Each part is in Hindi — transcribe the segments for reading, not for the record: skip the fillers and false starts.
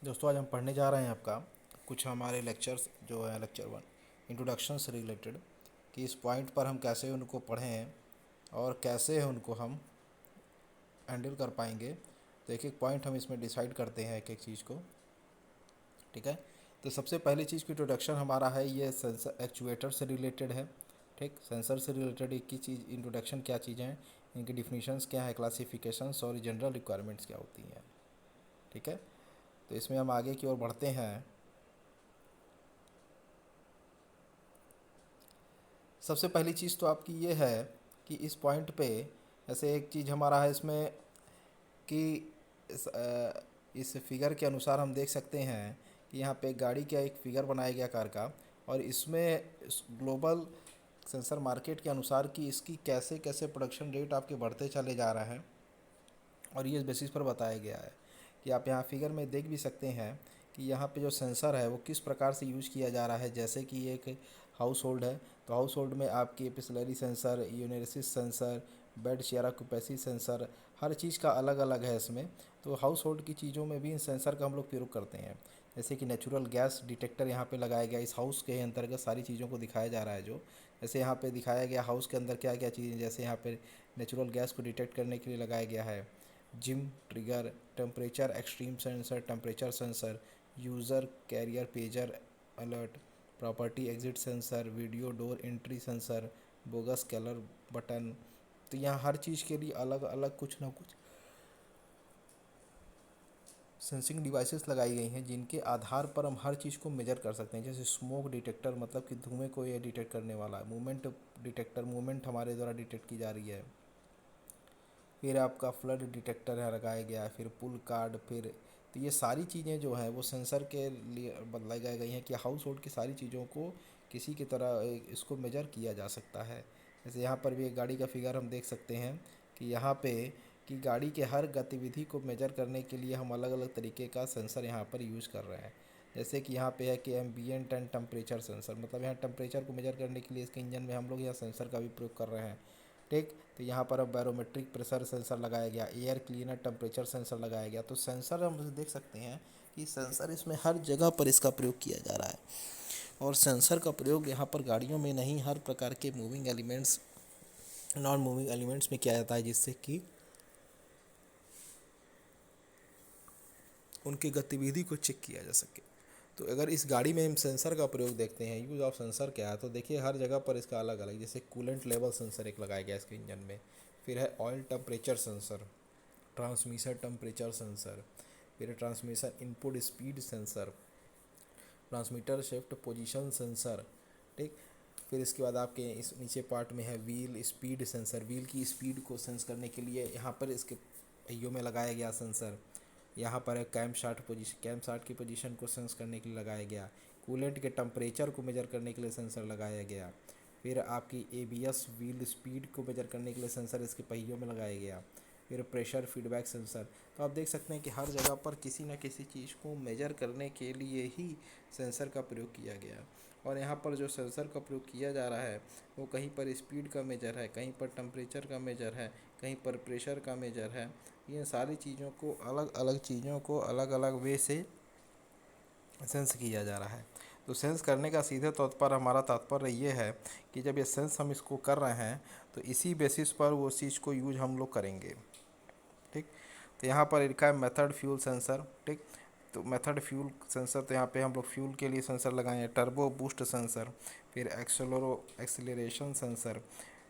दोस्तों आज हम पढ़ने जा रहे हैं आपका कुछ हमारे लेक्चर्स जो है लेक्चर 1 इंट्रोडक्शन से रिलेटेड कि इस पॉइंट पर हम कैसे उनको पढ़ें और कैसे उनको हम हैंडल कर पाएंगे। तो एक एक पॉइंट हम इसमें डिसाइड करते हैं एक एक चीज़ को। ठीक है, तो सबसे पहली चीज़ की इंट्रोडक्शन हमारा है ये सेंसर एक्चुएटर से रिलेटेड है। ठीक, सेंसर से रिलेटेड एक ही चीज़ इंट्रोडक्शन क्या चीज़ें हैं, इनकी डिफिनीशंस क्या है, क्लासिफिकेशंस और जनरल रिक्वायरमेंट्स क्या होती हैं। ठीक है, तो इसमें हम आगे की ओर बढ़ते हैं। सबसे पहली चीज़ तो आपकी ये है कि इस पॉइंट पे ऐसे एक चीज़ हमारा है इसमें कि इस फिगर के अनुसार हम देख सकते हैं कि यहाँ पे गाड़ी का एक फिगर बनाया गया कार का, और इसमें ग्लोबल सेंसर मार्केट के अनुसार कि इसकी कैसे कैसे प्रोडक्शन रेट आपके बढ़ते चले जा रहे हैं, और ये इस बेसिस पर बताया गया है कि आप यहाँ फिगर में देख भी सकते हैं कि यहाँ पे जो सेंसर है वो किस प्रकार से यूज किया जा रहा है। जैसे कि एक हाउस होल्ड है, तो हाउस होल्ड में आपकी पिछलरी सेंसर, यूनिवर्सिस sensor, bed share occupancy sensor, हर चीज़ का अलग अलग है इसमें। तो हाउस होल्ड की चीज़ों में भी इन सेंसर का हम लोग प्रयोग करते हैं। जैसे कि नेचुरल गैस डिटेक्टर यहाँ पे लगाया गया, इस हाउस के अंतर्गत सारी चीज़ों को दिखाया जा रहा है। जो जैसे यहाँ पे दिखाया गया हाउस के अंदर क्या क्या चीज़ें, जैसे यहाँ पे नेचुरल गैस को डिटेक्ट करने के लिए लगाया गया है gym trigger, temperature extreme sensor, temperature sensor, user carrier pager alert, property exit sensor, video door entry sensor, bogus colour button. तो यहाँ हर चीज़ के लिए अलग अलग कुछ ना कुछ सेंसिंग डिवाइसेस लगाई गई हैं जिनके आधार पर हम हर चीज़ को मेजर कर सकते हैं। जैसे स्मोक डिटेक्टर, मतलब कि धुएं को ये डिटेक्ट करने वाला है। मूवमेंट डिटेक्टर, मूवमेंट हमारे द्वारा डिटेक्ट की जा रही है। फिर आपका फ्लड डिटेक्टर है लगाया गया है, फिर पुल कार्ड, फिर तो ये सारी चीज़ें जो हैं वो सेंसर के लिए बदलाई गई हैं कि हाउस होल्ड की सारी चीज़ों को किसी की तरह इसको मेजर किया जा सकता है। जैसे यहाँ पर भी एक गाड़ी का फिगर हम देख सकते हैं कि यहाँ पे कि गाड़ी के हर गतिविधि को मेजर करने के लिए हम अलग अलग तरीके का सेंसर यहाँ पर यूज़ कर रहे हैं। जैसे कि यहाँ पे है कि एम्बियंट एंड टेम्परेचर सेंसर, मतलब यहाँ टेम्परेचर को मेजर करने के लिए इसके इंजन में हम लोग यहाँ सेंसर का भी प्रयोग कर रहे हैं। ठीक, तो यहाँ पर अब बैरोमेट्रिक प्रेशर सेंसर लगाया गया, एयर क्लीनर टेम्परेचर सेंसर लगाया गया। तो सेंसर हम देख सकते हैं कि सेंसर इसमें हर जगह पर इसका प्रयोग किया जा रहा है। और सेंसर का प्रयोग यहाँ पर गाड़ियों में नहीं, हर प्रकार के moving elements, non moving elements में किया जाता है, जिससे कि उनकी गतिविधि को चेक किया जा सके। तो अगर इस गाड़ी में हम सेंसर का प्रयोग देखते हैं, यूज़ ऑफ सेंसर क्या है, तो देखिए हर जगह पर इसका अलग अलग, जैसे कूलेंट लेवल सेंसर एक लगाया गया इसके इंजन में। फिर है oil temperature sensor, transmission temperature sensor, फिर transmission input speed sensor, transmitter shift position sensor. ठीक, फिर इसके बाद आपके इस नीचे पार्ट में है व्हील स्पीड सेंसर, व्हील की स्पीड को सेंस करने के लिए यहाँ पर इसके पहियों में लगाया गया सेंसर। यहाँ पर है camshaft position, camshaft की पोजीशन को सेंस करने के लिए लगाया गया। कूलेंट के टेम्परेचर को मेजर करने के लिए सेंसर लगाया गया। फिर आपकी एबीएस व्हील स्पीड को मेजर करने के लिए सेंसर इसके पहियों में लगाया गया। फिर प्रेशर फीडबैक सेंसर। तो आप देख सकते हैं कि हर जगह पर किसी न किसी चीज़ को मेजर करने के लिए ही सेंसर का प्रयोग किया गया। और यहाँ पर जो सेंसर का प्रयोग किया जा रहा है वो कहीं पर स्पीड का मेजर है, कहीं पर टेम्परेचर का मेजर है, कहीं पर प्रेशर का मेजर है। ये सारी चीज़ों को अलग अलग चीज़ों को अलग अलग वे से सेंस किया जा रहा है। तो सेंस करने का सीधे तौर पर हमारा तात्पर्य ये है कि जब ये सेंस हम इसको कर रहे हैं तो इसी बेसिस पर वो चीज़ को यूज हम लोग करेंगे। ठीक, तो यहाँ पर लिखा है मेथड फ्यूल सेंसर। ठीक, तो मेथड फ्यूल सेंसर, तो यहाँ पे हम लोग फ्यूल के लिए सेंसर लगाए हैं। टर्बो बूस्ट सेंसर, फिर acceleration sensor,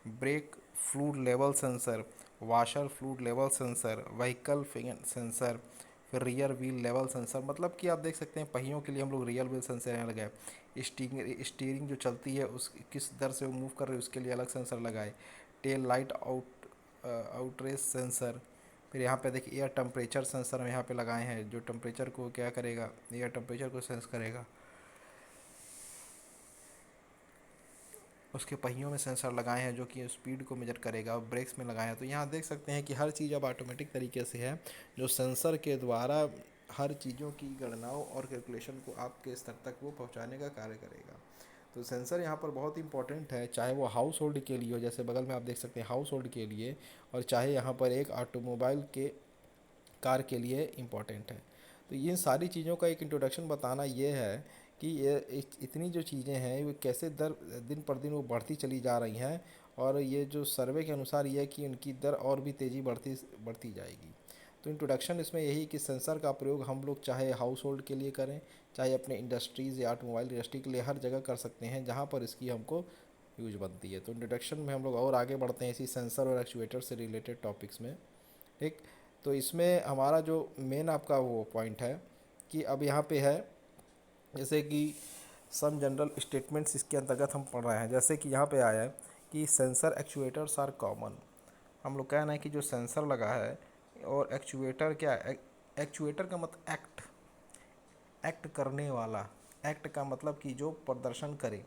brake fluid level sensor, washer fluid level sensor, vehicle sensor, फिर रियर व्हील लेवल सेंसर। मतलब कि आप देख सकते हैं पहियों के लिए हम लोग रियर व्हील सेंसर यहाँ लगाए। स्टीयरिंग जो चलती है उस किस दर से वो मूव कर रही है उसके लिए अलग सेंसर लगाए। Tail light outrage sensor. फिर यहाँ पे देखिए एयर टेम्परेचर सेंसर हम यहाँ पे लगाए हैं, जो टेम्परेचर को क्या करेगा, एयर टेम्परेचर को सेंस करेगा। उसके पहियों में सेंसर लगाए हैं जो कि स्पीड को मेजर करेगा, और ब्रेक्स में लगाए हैं। तो यहाँ देख सकते हैं कि हर चीज़ अब ऑटोमेटिक तरीके से है, जो सेंसर के द्वारा हर चीज़ों की गणनाओं और कैलकुलेशन को आपके स्तर तक वो पहुँचाने का कार्य करेगा। तो सेंसर यहाँ पर बहुत इंपॉर्टेंट है, चाहे वो हाउस होल्ड के लिए हो, जैसे बगल में आप देख सकते हैं हाउस होल्ड के लिए, और चाहे यहाँ पर एक ऑटोमोबाइल के कार के लिए इम्पॉर्टेंट है। तो ये सारी चीज़ों का एक इंट्रोडक्शन बताना ये है कि ये इतनी जो चीज़ें हैं वो कैसे दर दिन पर दिन वो बढ़ती चली जा रही हैं, और ये जो सर्वे के अनुसार ये है कि उनकी दर और भी तेज़ी बढ़ती बढ़ती जाएगी। तो इंट्रोडक्शन इसमें यही कि सेंसर का प्रयोग हम लोग चाहे हाउस होल्ड के लिए करें, चाहे अपने इंडस्ट्रीज़ या ऑटोमोबाइल इंडस्ट्री के लिए, हर जगह कर सकते हैं जहाँ पर इसकी हमको यूज बनती है। तो इंट्रोडक्शन में हम लोग और आगे बढ़ते हैं इसी सेंसर और एक्चुएटर से रिलेटेड टॉपिक्स में। ठीक। तो इसमें हमारा जो मेन आपका वो पॉइंट है कि अब यहाँ पे है जैसे कि सम जनरल स्टेटमेंट्स इसके अंतर्गत हम पढ़ रहे हैं। जैसे कि यहाँ पे आया है कि सेंसर एक्चुएटर्स आर कॉमन। हम लोग कहना है कि जो सेंसर लगा है और एक्चुएटर क्या है, एक्चुएटर का मतलब एक्ट, एक्ट करने वाला। एक्ट का मतलब कि जो प्रदर्शन करे,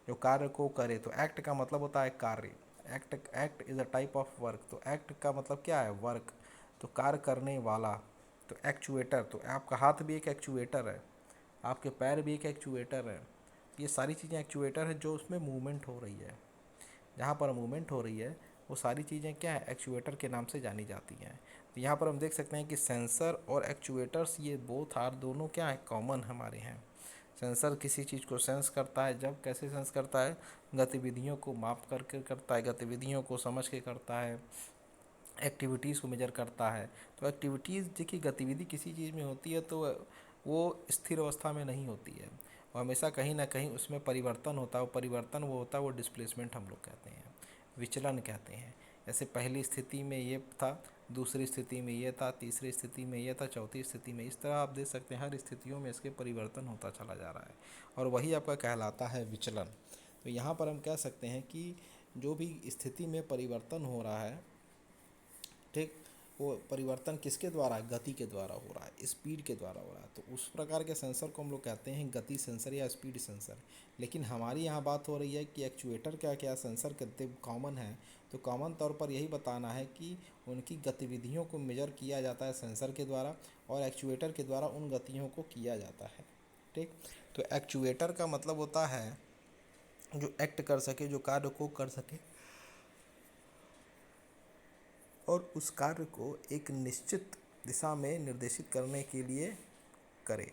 जो कार्य को करे। तो एक्ट का मतलब होता है कार्य। Act is a type of work. तो एक्ट का मतलब क्या है, वर्क। तो कार्य करने वाला। तो एक्चुएटर, तो आपका हाथ भी एक एक्चुएटर है, आपके पैर भी एक एक्चुएटर है। ये सारी चीज़ें एक्चुएटर है जो उसमें मूवमेंट हो रही है। जहाँ पर मूवमेंट हो रही है वो सारी चीज़ें क्या है, एक्चुएटर के नाम से जानी जाती हैं। तो यहाँ पर हम देख सकते हैं कि सेंसर और एक्चुएटर्स ये बोथ आर, दोनों क्या है, कॉमन हमारे हैं। सेंसर किसी चीज़ को सेंस करता है, जब कैसे सेंस करता है, गतिविधियों को माप करके करता है, गतिविधियों को समझ के करता है, एक्टिविटीज़ को मेजर करता है। तो एक्टिविटीज़ देखिए, गतिविधि किसी चीज़ में होती है तो वो स्थिर अवस्था में नहीं होती है, और हमेशा कहीं ना कहीं उसमें परिवर्तन होता है। वो परिवर्तन वो होता है, वो डिस्प्लेसमेंट हम लोग कहते हैं, विचलन कहते हैं। जैसे पहली स्थिति में ये था, दूसरी स्थिति में ये था, तीसरी स्थिति में ये था, चौथी स्थिति में इस तरह आप देख सकते हैं हर स्थितियों में इसके परिवर्तन होता चला जा रहा है, और वही आपका कहलाता है विचलन। तो यहाँ पर हम कह सकते हैं कि जो भी स्थिति में परिवर्तन हो रहा है, ठीक, वो परिवर्तन किसके द्वारा है, गति के द्वारा हो रहा है, स्पीड के द्वारा हो रहा है। तो उस प्रकार के सेंसर को हम लोग कहते हैं गति सेंसर या स्पीड सेंसर। लेकिन हमारी यहाँ बात हो रही है कि एक्चुएटर क्या क्या सेंसर कितने कॉमन है। तो कॉमन तौर पर यही बताना है कि उनकी गतिविधियों को मेजर किया जाता है सेंसर के द्वारा, और एक्चुएटर के द्वारा उन गतियों को किया जाता है। ठीक। तो एक्चुएटर का मतलब होता है जो एक्ट कर सके, जो कार्य को कर सके और उस कार्य को एक निश्चित दिशा में निर्देशित करने के लिए करे।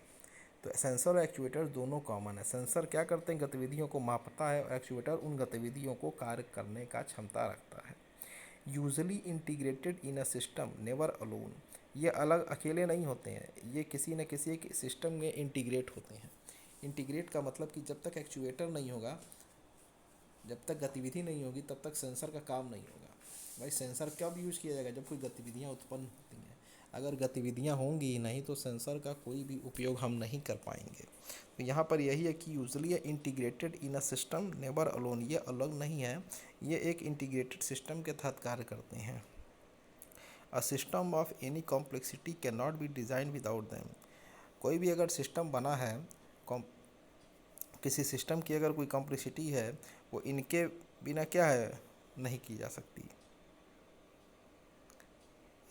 तो सेंसर और एक्चुएटर दोनों कॉमन है। सेंसर क्या करते हैं, गतिविधियों को मापता है, और एक्चुएटर उन गतिविधियों को कार्य करने का क्षमता रखता है। Usually integrated in a system, never alone. ये अलग अकेले नहीं होते हैं, ये किसी न किसी एक सिस्टम में इंटीग्रेट होते हैं। इंटीग्रेट का मतलब कि जब तक एक्चुएटर नहीं होगा, जब तक गतिविधि नहीं होगी, तब तक सेंसर का काम नहीं होगा। भाई सेंसर कब यूज़ किया जाएगा, जब कोई गतिविधियाँ उत्पन्न होती हैं। अगर गतिविधियाँ होंगी ही नहीं तो सेंसर का कोई भी उपयोग हम नहीं कर पाएंगे। तो यहाँ पर यही है कि usually integrated in a system, never alone. ये अलग नहीं है, ये एक इंटीग्रेटेड सिस्टम के तहत कार्य करते हैं। A system of any complexity can not be design without them. कोई भी अगर सिस्टम बना है, किसी सिस्टम की अगर कोई कॉम्प्लेक्सिटी है, वो इनके बिना क्या है, नहीं की जा सकती।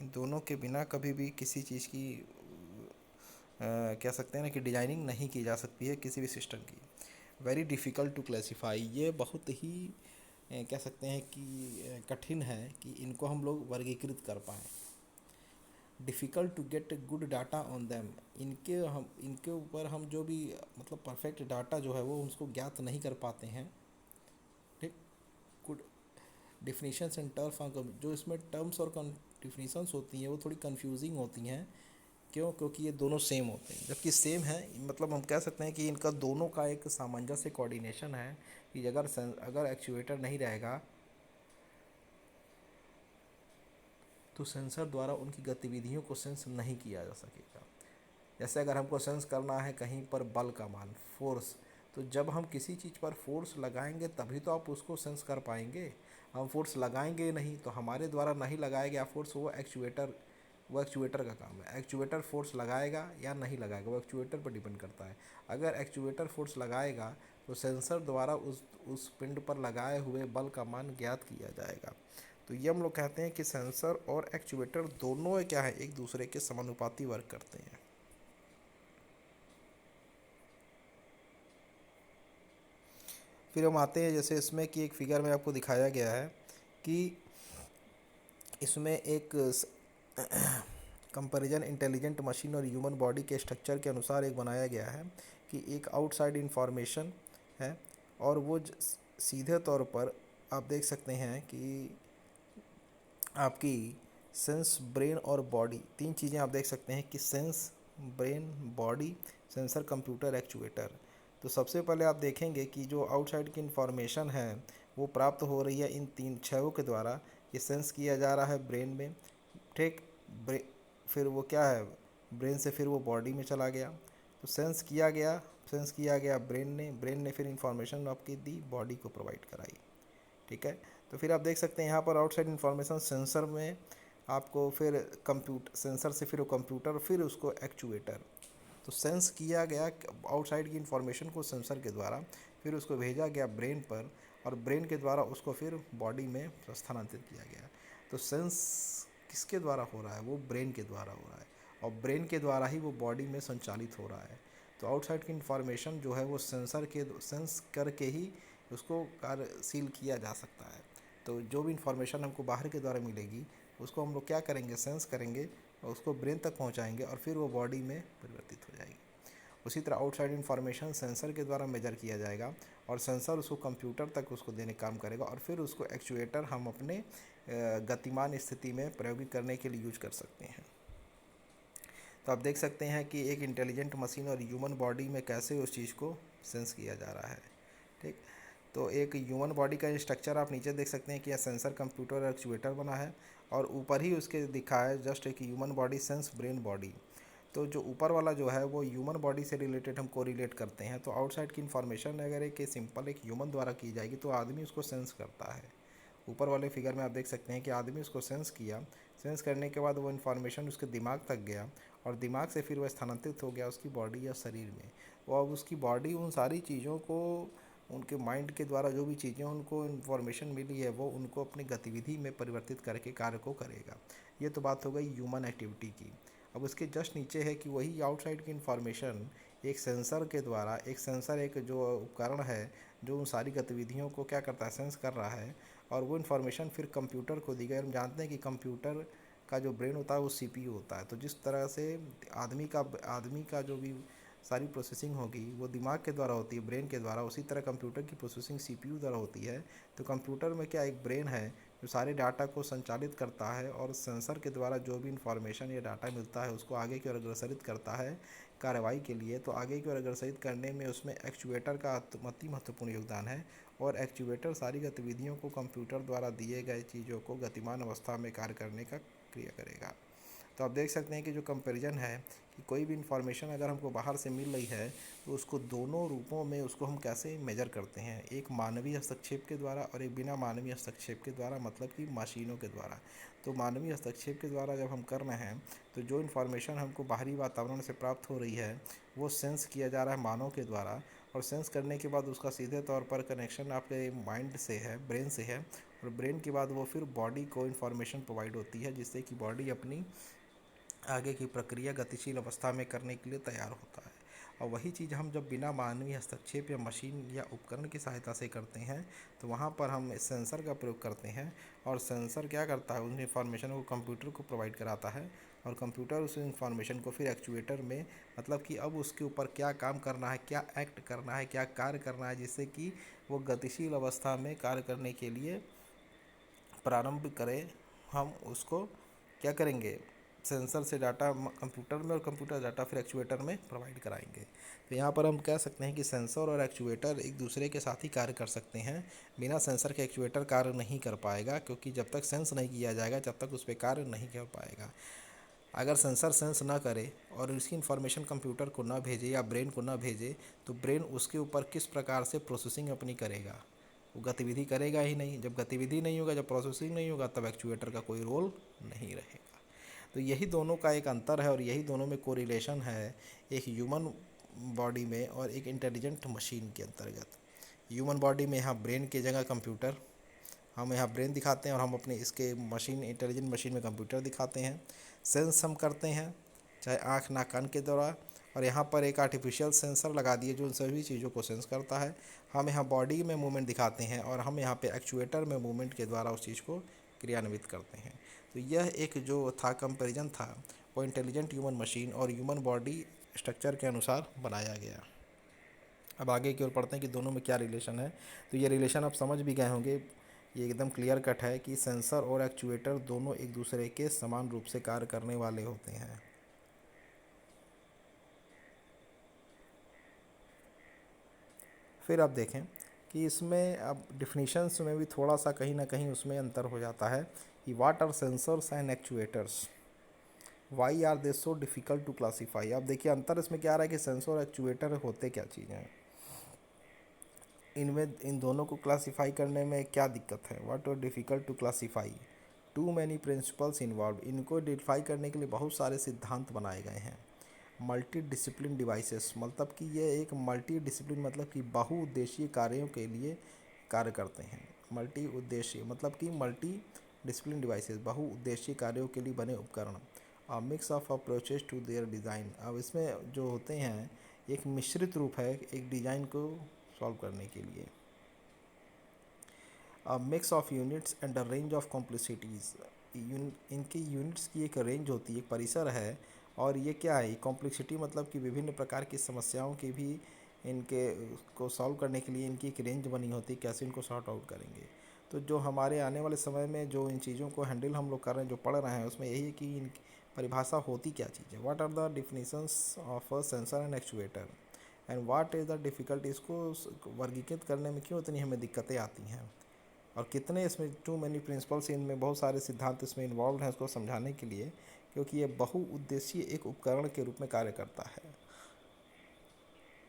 इन दोनों के बिना कभी भी किसी चीज़ की कह सकते हैं ना कि डिजाइनिंग नहीं की जा सकती है किसी भी सिस्टम की। Very difficult to classify. ये बहुत ही कह सकते हैं कि कठिन है कि इनको हम लोग वर्गीकृत कर पाएँ। Difficult to get good data on them. इनके ऊपर हम जो भी मतलब परफेक्ट डाटा जो है वो उसको ज्ञात नहीं कर पाते हैं। ठीक। गुड डिफिनीशंस एंड टर्म्स, जो इसमें टर्म्स और डिफिनीशंस होती हैं वो थोड़ी कंफ्यूजिंग होती हैं। क्यों? क्योंकि ये दोनों सेम होते हैं, जबकि सेम है मतलब हम कह सकते हैं कि इनका दोनों का एक सामंजस्य कोऑर्डिनेशन है कि अगर एक्चुएटर नहीं रहेगा तो सेंसर द्वारा उनकी गतिविधियों को सेंस नहीं किया जा सकेगा। जैसे अगर हमको सेंस करना है कहीं पर बल का मान, फोर्स, तो जब हम किसी चीज़ पर फोर्स लगाएंगे तभी तो आप उसको सेंस कर पाएंगे। हम फोर्स लगाएंगे नहीं तो हमारे द्वारा नहीं लगाया गया फोर्स, वो एक्चुएटर का काम है। एक्चुएटर फोर्स लगाएगा या नहीं लगाएगा वो एक्चुएटर पर डिपेंड करता है। अगर एक्चुएटर फोर्स लगाएगा तो सेंसर द्वारा उस पिंड पर लगाए हुए बल का मान ज्ञात किया जाएगा। तो ये हम लोग कहते हैं कि सेंसर और एक्चुएटर दोनों क्या है, एक दूसरे के समानुपाती वर्क करते हैं। फिर हम आते हैं जैसे इसमें कि एक फिगर में आपको दिखाया गया है कि इसमें एक कंपैरिजन इंटेलिजेंट मशीन और ह्यूमन बॉडी के स्ट्रक्चर के अनुसार एक बनाया गया है कि एक आउटसाइड इंफॉर्मेशन है, और वो सीधे तौर पर आप देख सकते हैं कि आपकी सेंस, ब्रेन और बॉडी, तीन चीज़ें आप देख सकते हैं कि sense, brain, body, sensor, computer, actuator. तो सबसे पहले आप देखेंगे कि जो आउटसाइड की इंफॉर्मेशन है वो प्राप्त हो रही है इन तीन क्षयों के द्वारा। ये सेंस किया जा रहा है ब्रेन में, ठीक। फिर वो क्या है, ब्रेन से फिर वो बॉडी में चला गया। तो सेंस किया गया ब्रेन ने फिर इंफॉर्मेशन आपकी दी, बॉडी को प्रोवाइड कराई, ठीक है। तो फिर आप देख सकते हैं यहाँ पर आउटसाइड इन्फॉर्मेशन सेंसर में आपको, फिर कंप्यूटर, सेंसर से फिर वो कंप्यूटर, फिर उसको एक्चुएटर। तो सेंस किया गया आउटसाइड की इन्फॉर्मेशन को सेंसर के द्वारा, फिर उसको भेजा गया ब्रेन पर, और ब्रेन के द्वारा उसको फिर बॉडी में स्थानांतरित किया गया। तो सेंस किसके द्वारा हो रहा है, वो ब्रेन के द्वारा हो रहा है, और ब्रेन के द्वारा ही वो बॉडी में संचालित हो रहा है। तो आउटसाइड की इन्फॉर्मेशन जो है वो सेंस करके ही उसको कार्यशील किया जा सकता है। तो जो भी इन्फॉर्मेशन हमको बाहर के द्वारा मिलेगी उसको हम लोग क्या करेंगे, सेंस करेंगे और उसको ब्रेन तक पहुंचाएंगे, और फिर वो बॉडी में परिवर्तित हो जाएगी। उसी तरह आउटसाइड इन्फॉर्मेशन सेंसर के द्वारा मेजर किया जाएगा, और सेंसर उसको कंप्यूटर तक उसको देने का काम करेगा, और फिर उसको एक्चुएटर हम अपने गतिमान स्थिति में प्रयोगित करने के लिए यूज कर सकते हैं। तो आप देख सकते हैं कि एक इंटेलिजेंट मशीन और ह्यूमन बॉडी में कैसे उस चीज़ को सेंस किया जा रहा है, ठीक। तो एक ह्यूमन बॉडी का स्ट्रक्चर आप नीचे देख सकते हैं कि यह सेंसर, कंप्यूटर और एक्चुएटर बना है, और ऊपर ही उसके दिखा है जस्ट एक human body, sense, brain, body. तो जो ऊपर वाला जो है वो ह्यूमन बॉडी से रिलेटेड हम कोरिलेट करते हैं। तो आउटसाइड की इन्फॉर्मेशन अगर एक सिंपल एक ह्यूमन द्वारा की जाएगी तो आदमी उसको सेंस करता है। ऊपर वाले फिगर में आप देख सकते हैं कि आदमी उसको सेंस किया, सेंस करने के बाद वो इन्फॉर्मेशन उसके दिमाग तक गया, और दिमाग से फिर वह स्थानांतरित हो गया उसकी बॉडी या शरीर में। वो अब उसकी बॉडी उन सारी चीज़ों को, उनके माइंड के द्वारा जो भी चीज़ें उनको इन्फॉर्मेशन मिली है वो उनको अपनी गतिविधि में परिवर्तित करके कार्य को करेगा। ये तो बात हो गई ह्यूमन एक्टिविटी की। अब उसके जस्ट नीचे है कि वही आउटसाइड की इन्फॉर्मेशन एक सेंसर के द्वारा, एक सेंसर एक जो उपकरण है जो उन सारी गतिविधियों को क्या करता है, सेंस कर रहा है, और वो इन्फॉर्मेशन फिर कंप्यूटर को दी गई। हम जानते हैं कि कंप्यूटर का जो ब्रेन होता है वो सीपीयू होता है। तो जिस तरह से आदमी का जो भी सारी प्रोसेसिंग होगी वो दिमाग के द्वारा होती है, ब्रेन के द्वारा, उसी तरह कंप्यूटर की प्रोसेसिंग सीपीयू द्वारा होती है। तो कंप्यूटर में क्या एक ब्रेन है जो सारे डाटा को संचालित करता है, और सेंसर के द्वारा जो भी इंफॉर्मेशन या डाटा मिलता है उसको आगे की ओर अग्रसरित करता है कार्रवाई के लिए। तो आगे की ओर अग्रसरित करने में उसमें एक्चुएटर का अति महत्वपूर्ण योगदान है, और एक्चुएटर सारी गतिविधियों को कंप्यूटर द्वारा दिए गए चीज़ों को गतिमान अवस्था में कार्य करने का क्रिया करेगा। तो आप देख सकते हैं कि जो कंपैरिजन है कि कोई भी इन्फॉर्मेशन अगर हमको बाहर से मिल रही है तो उसको दोनों रूपों में उसको हम कैसे मेजर करते हैं, एक मानवीय हस्तक्षेप के द्वारा और एक बिना मानवीय हस्तक्षेप के द्वारा, मतलब कि मशीनों के द्वारा। तो मानवीय हस्तक्षेप के द्वारा जब हम कर रहे हैं तो जो इन्फॉर्मेशन हमको बाहरी वातावरण से प्राप्त हो रही है वो सेंस किया जा रहा है मानव के द्वारा, और सेंस करने के बाद उसका सीधे तौर पर कनेक्शन आपके माइंड से है, ब्रेन से है, और ब्रेन के बाद वो फिर बॉडी को इन्फॉर्मेशन प्रोवाइड होती है, जिससे कि बॉडी अपनी आगे की प्रक्रिया गतिशील अवस्था में करने के लिए तैयार होता है। और वही चीज़ हम जब बिना मानवीय हस्तक्षेप या मशीन या उपकरण की सहायता से करते हैं तो वहाँ पर हम सेंसर का प्रयोग करते हैं, और सेंसर क्या करता है, उन इन्फॉर्मेशन को कंप्यूटर को प्रोवाइड कराता है, और कंप्यूटर उस इन्फॉर्मेशन को फिर एक्चुएटर में, मतलब कि अब उसके ऊपर क्या काम करना है, क्या एक्ट करना है, क्या कार्य करना है, जिससे कि वो गतिशील अवस्था में कार्य करने के लिए प्रारंभ करें। हम उसको क्या करेंगे, सेंसर से डाटा कंप्यूटर में, और कंप्यूटर डाटा फिर एक्चुएटर में प्रोवाइड कराएंगे। तो यहाँ पर हम कह सकते हैं कि सेंसर और एक्चुएटर एक दूसरे के साथ ही कार्य कर सकते हैं। बिना सेंसर के एक्चुएटर कार्य नहीं कर पाएगा, क्योंकि जब तक सेंस नहीं किया जाएगा तब तक उस पर कार्य नहीं कर पाएगा। अगर सेंसर सेंस ना करे और उसकी इन्फॉर्मेशन कंप्यूटर को ना भेजे या ब्रेन को ना भेजे तो ब्रेन उसके ऊपर किस प्रकार से प्रोसेसिंग अपनी करेगा, वो गतिविधि करेगा ही नहीं। जब गतिविधि नहीं होगा, जब प्रोसेसिंग नहीं होगा, तब एक्चुएटर का कोई रोल नहीं रहेगा। तो यही दोनों का एक अंतर है, और यही दोनों में कोरिलेशन है, एक ह्यूमन बॉडी में और एक इंटेलिजेंट मशीन के अंतर्गत। ह्यूमन बॉडी में यहाँ ब्रेन की जगह कंप्यूटर, हम यहाँ ब्रेन दिखाते हैं, और हम अपने इसके मशीन, इंटेलिजेंट मशीन में कंप्यूटर दिखाते हैं। सेंस हम करते हैं चाहे आँख, नाक, कान के द्वारा, और यहाँ पर एक आर्टिफिशियल सेंसर लगा दिए जो उन सभी चीज़ों को सेंस करता है। हम यहाँ बॉडी में मूवमेंट दिखाते हैं, और हम यहाँ पे एक्चुएटर में मूवमेंट के द्वारा उस चीज़ को क्रियान्वित करते हैं। तो यह एक जो था कंपैरिजन था को इंटेलिजेंट ह्यूमन मशीन और ह्यूमन बॉडी स्ट्रक्चर के अनुसार बनाया गया। अब आगे की ओर पढ़ते हैं कि दोनों में क्या रिलेशन है। तो ये रिलेशन आप समझ भी गए होंगे, ये एकदम क्लियर कट है कि सेंसर और एक्चुएटर दोनों एक दूसरे के समान रूप से कार्य करने वाले होते हैं। फिर आप देखें कि इसमें अब डिफिनीशंस में भी थोड़ा सा कहीं ना कहीं उसमें अंतर हो जाता है कि what are sensors and actuators, why are they so difficult to classify. अब देखिए अंतर इसमें क्या आ रहा है कि सेंसर और एक्चुएटर होते क्या चीज़ें हैं, इनमें इन दोनों को क्लासीफाई करने में क्या दिक्कत है। What are difficult to classify, too many principles involve, इनको डिफाई करने के लिए बहुत सारे सिद्धांत बनाए गए हैं। मल्टी डिसिप्लिन डिवाइसेस, मतलब कि ये एक मल्टी डिसिप्लिन मतलब कि बहुउद्देशीय कार्यों के लिए कार्य करते हैं। मल्टी उद्देश्य मतलब कि मल्टी डिसिप्लिन डिवाइसेस, बहुउद्देशीय कार्यों के लिए बने उपकरण। A mix of approaches to their design, अब इसमें जो होते हैं एक मिश्रित रूप है एक डिज़ाइन को सॉल्व करने के लिए। अ mix of units and a range of complexities, इनकी यूनिट्स की एक रेंज होती है, एक परिसर है, और ये क्या है कॉम्प्लेक्सिटी मतलब कि विभिन्न प्रकार की समस्याओं की भी इनके को सॉल्व करने के लिए इनकी एक रेंज बनी होती है, कैसे इनको सॉर्ट आउट करेंगे। तो जो हमारे आने वाले समय में जो इन चीज़ों को हैंडल हम लोग कर रहे हैं, जो पढ़ रहे हैं, उसमें यही है कि इनकी परिभाषा होती क्या चीज़ है। What are the definitions of a sensor and actuator and what is the difficulty, इसको वर्गीकृत करने में क्यों इतनी हमें दिक्कतें आती हैं, और कितने इसमें टू मैनी प्रिंसिपल्स, इनमें बहुत सारे सिद्धांत इसमें इन्वॉल्व हैं उसको समझाने के लिए, क्योंकि ये बहुउद्देशीय एक उपकरण के रूप में कार्य करता है।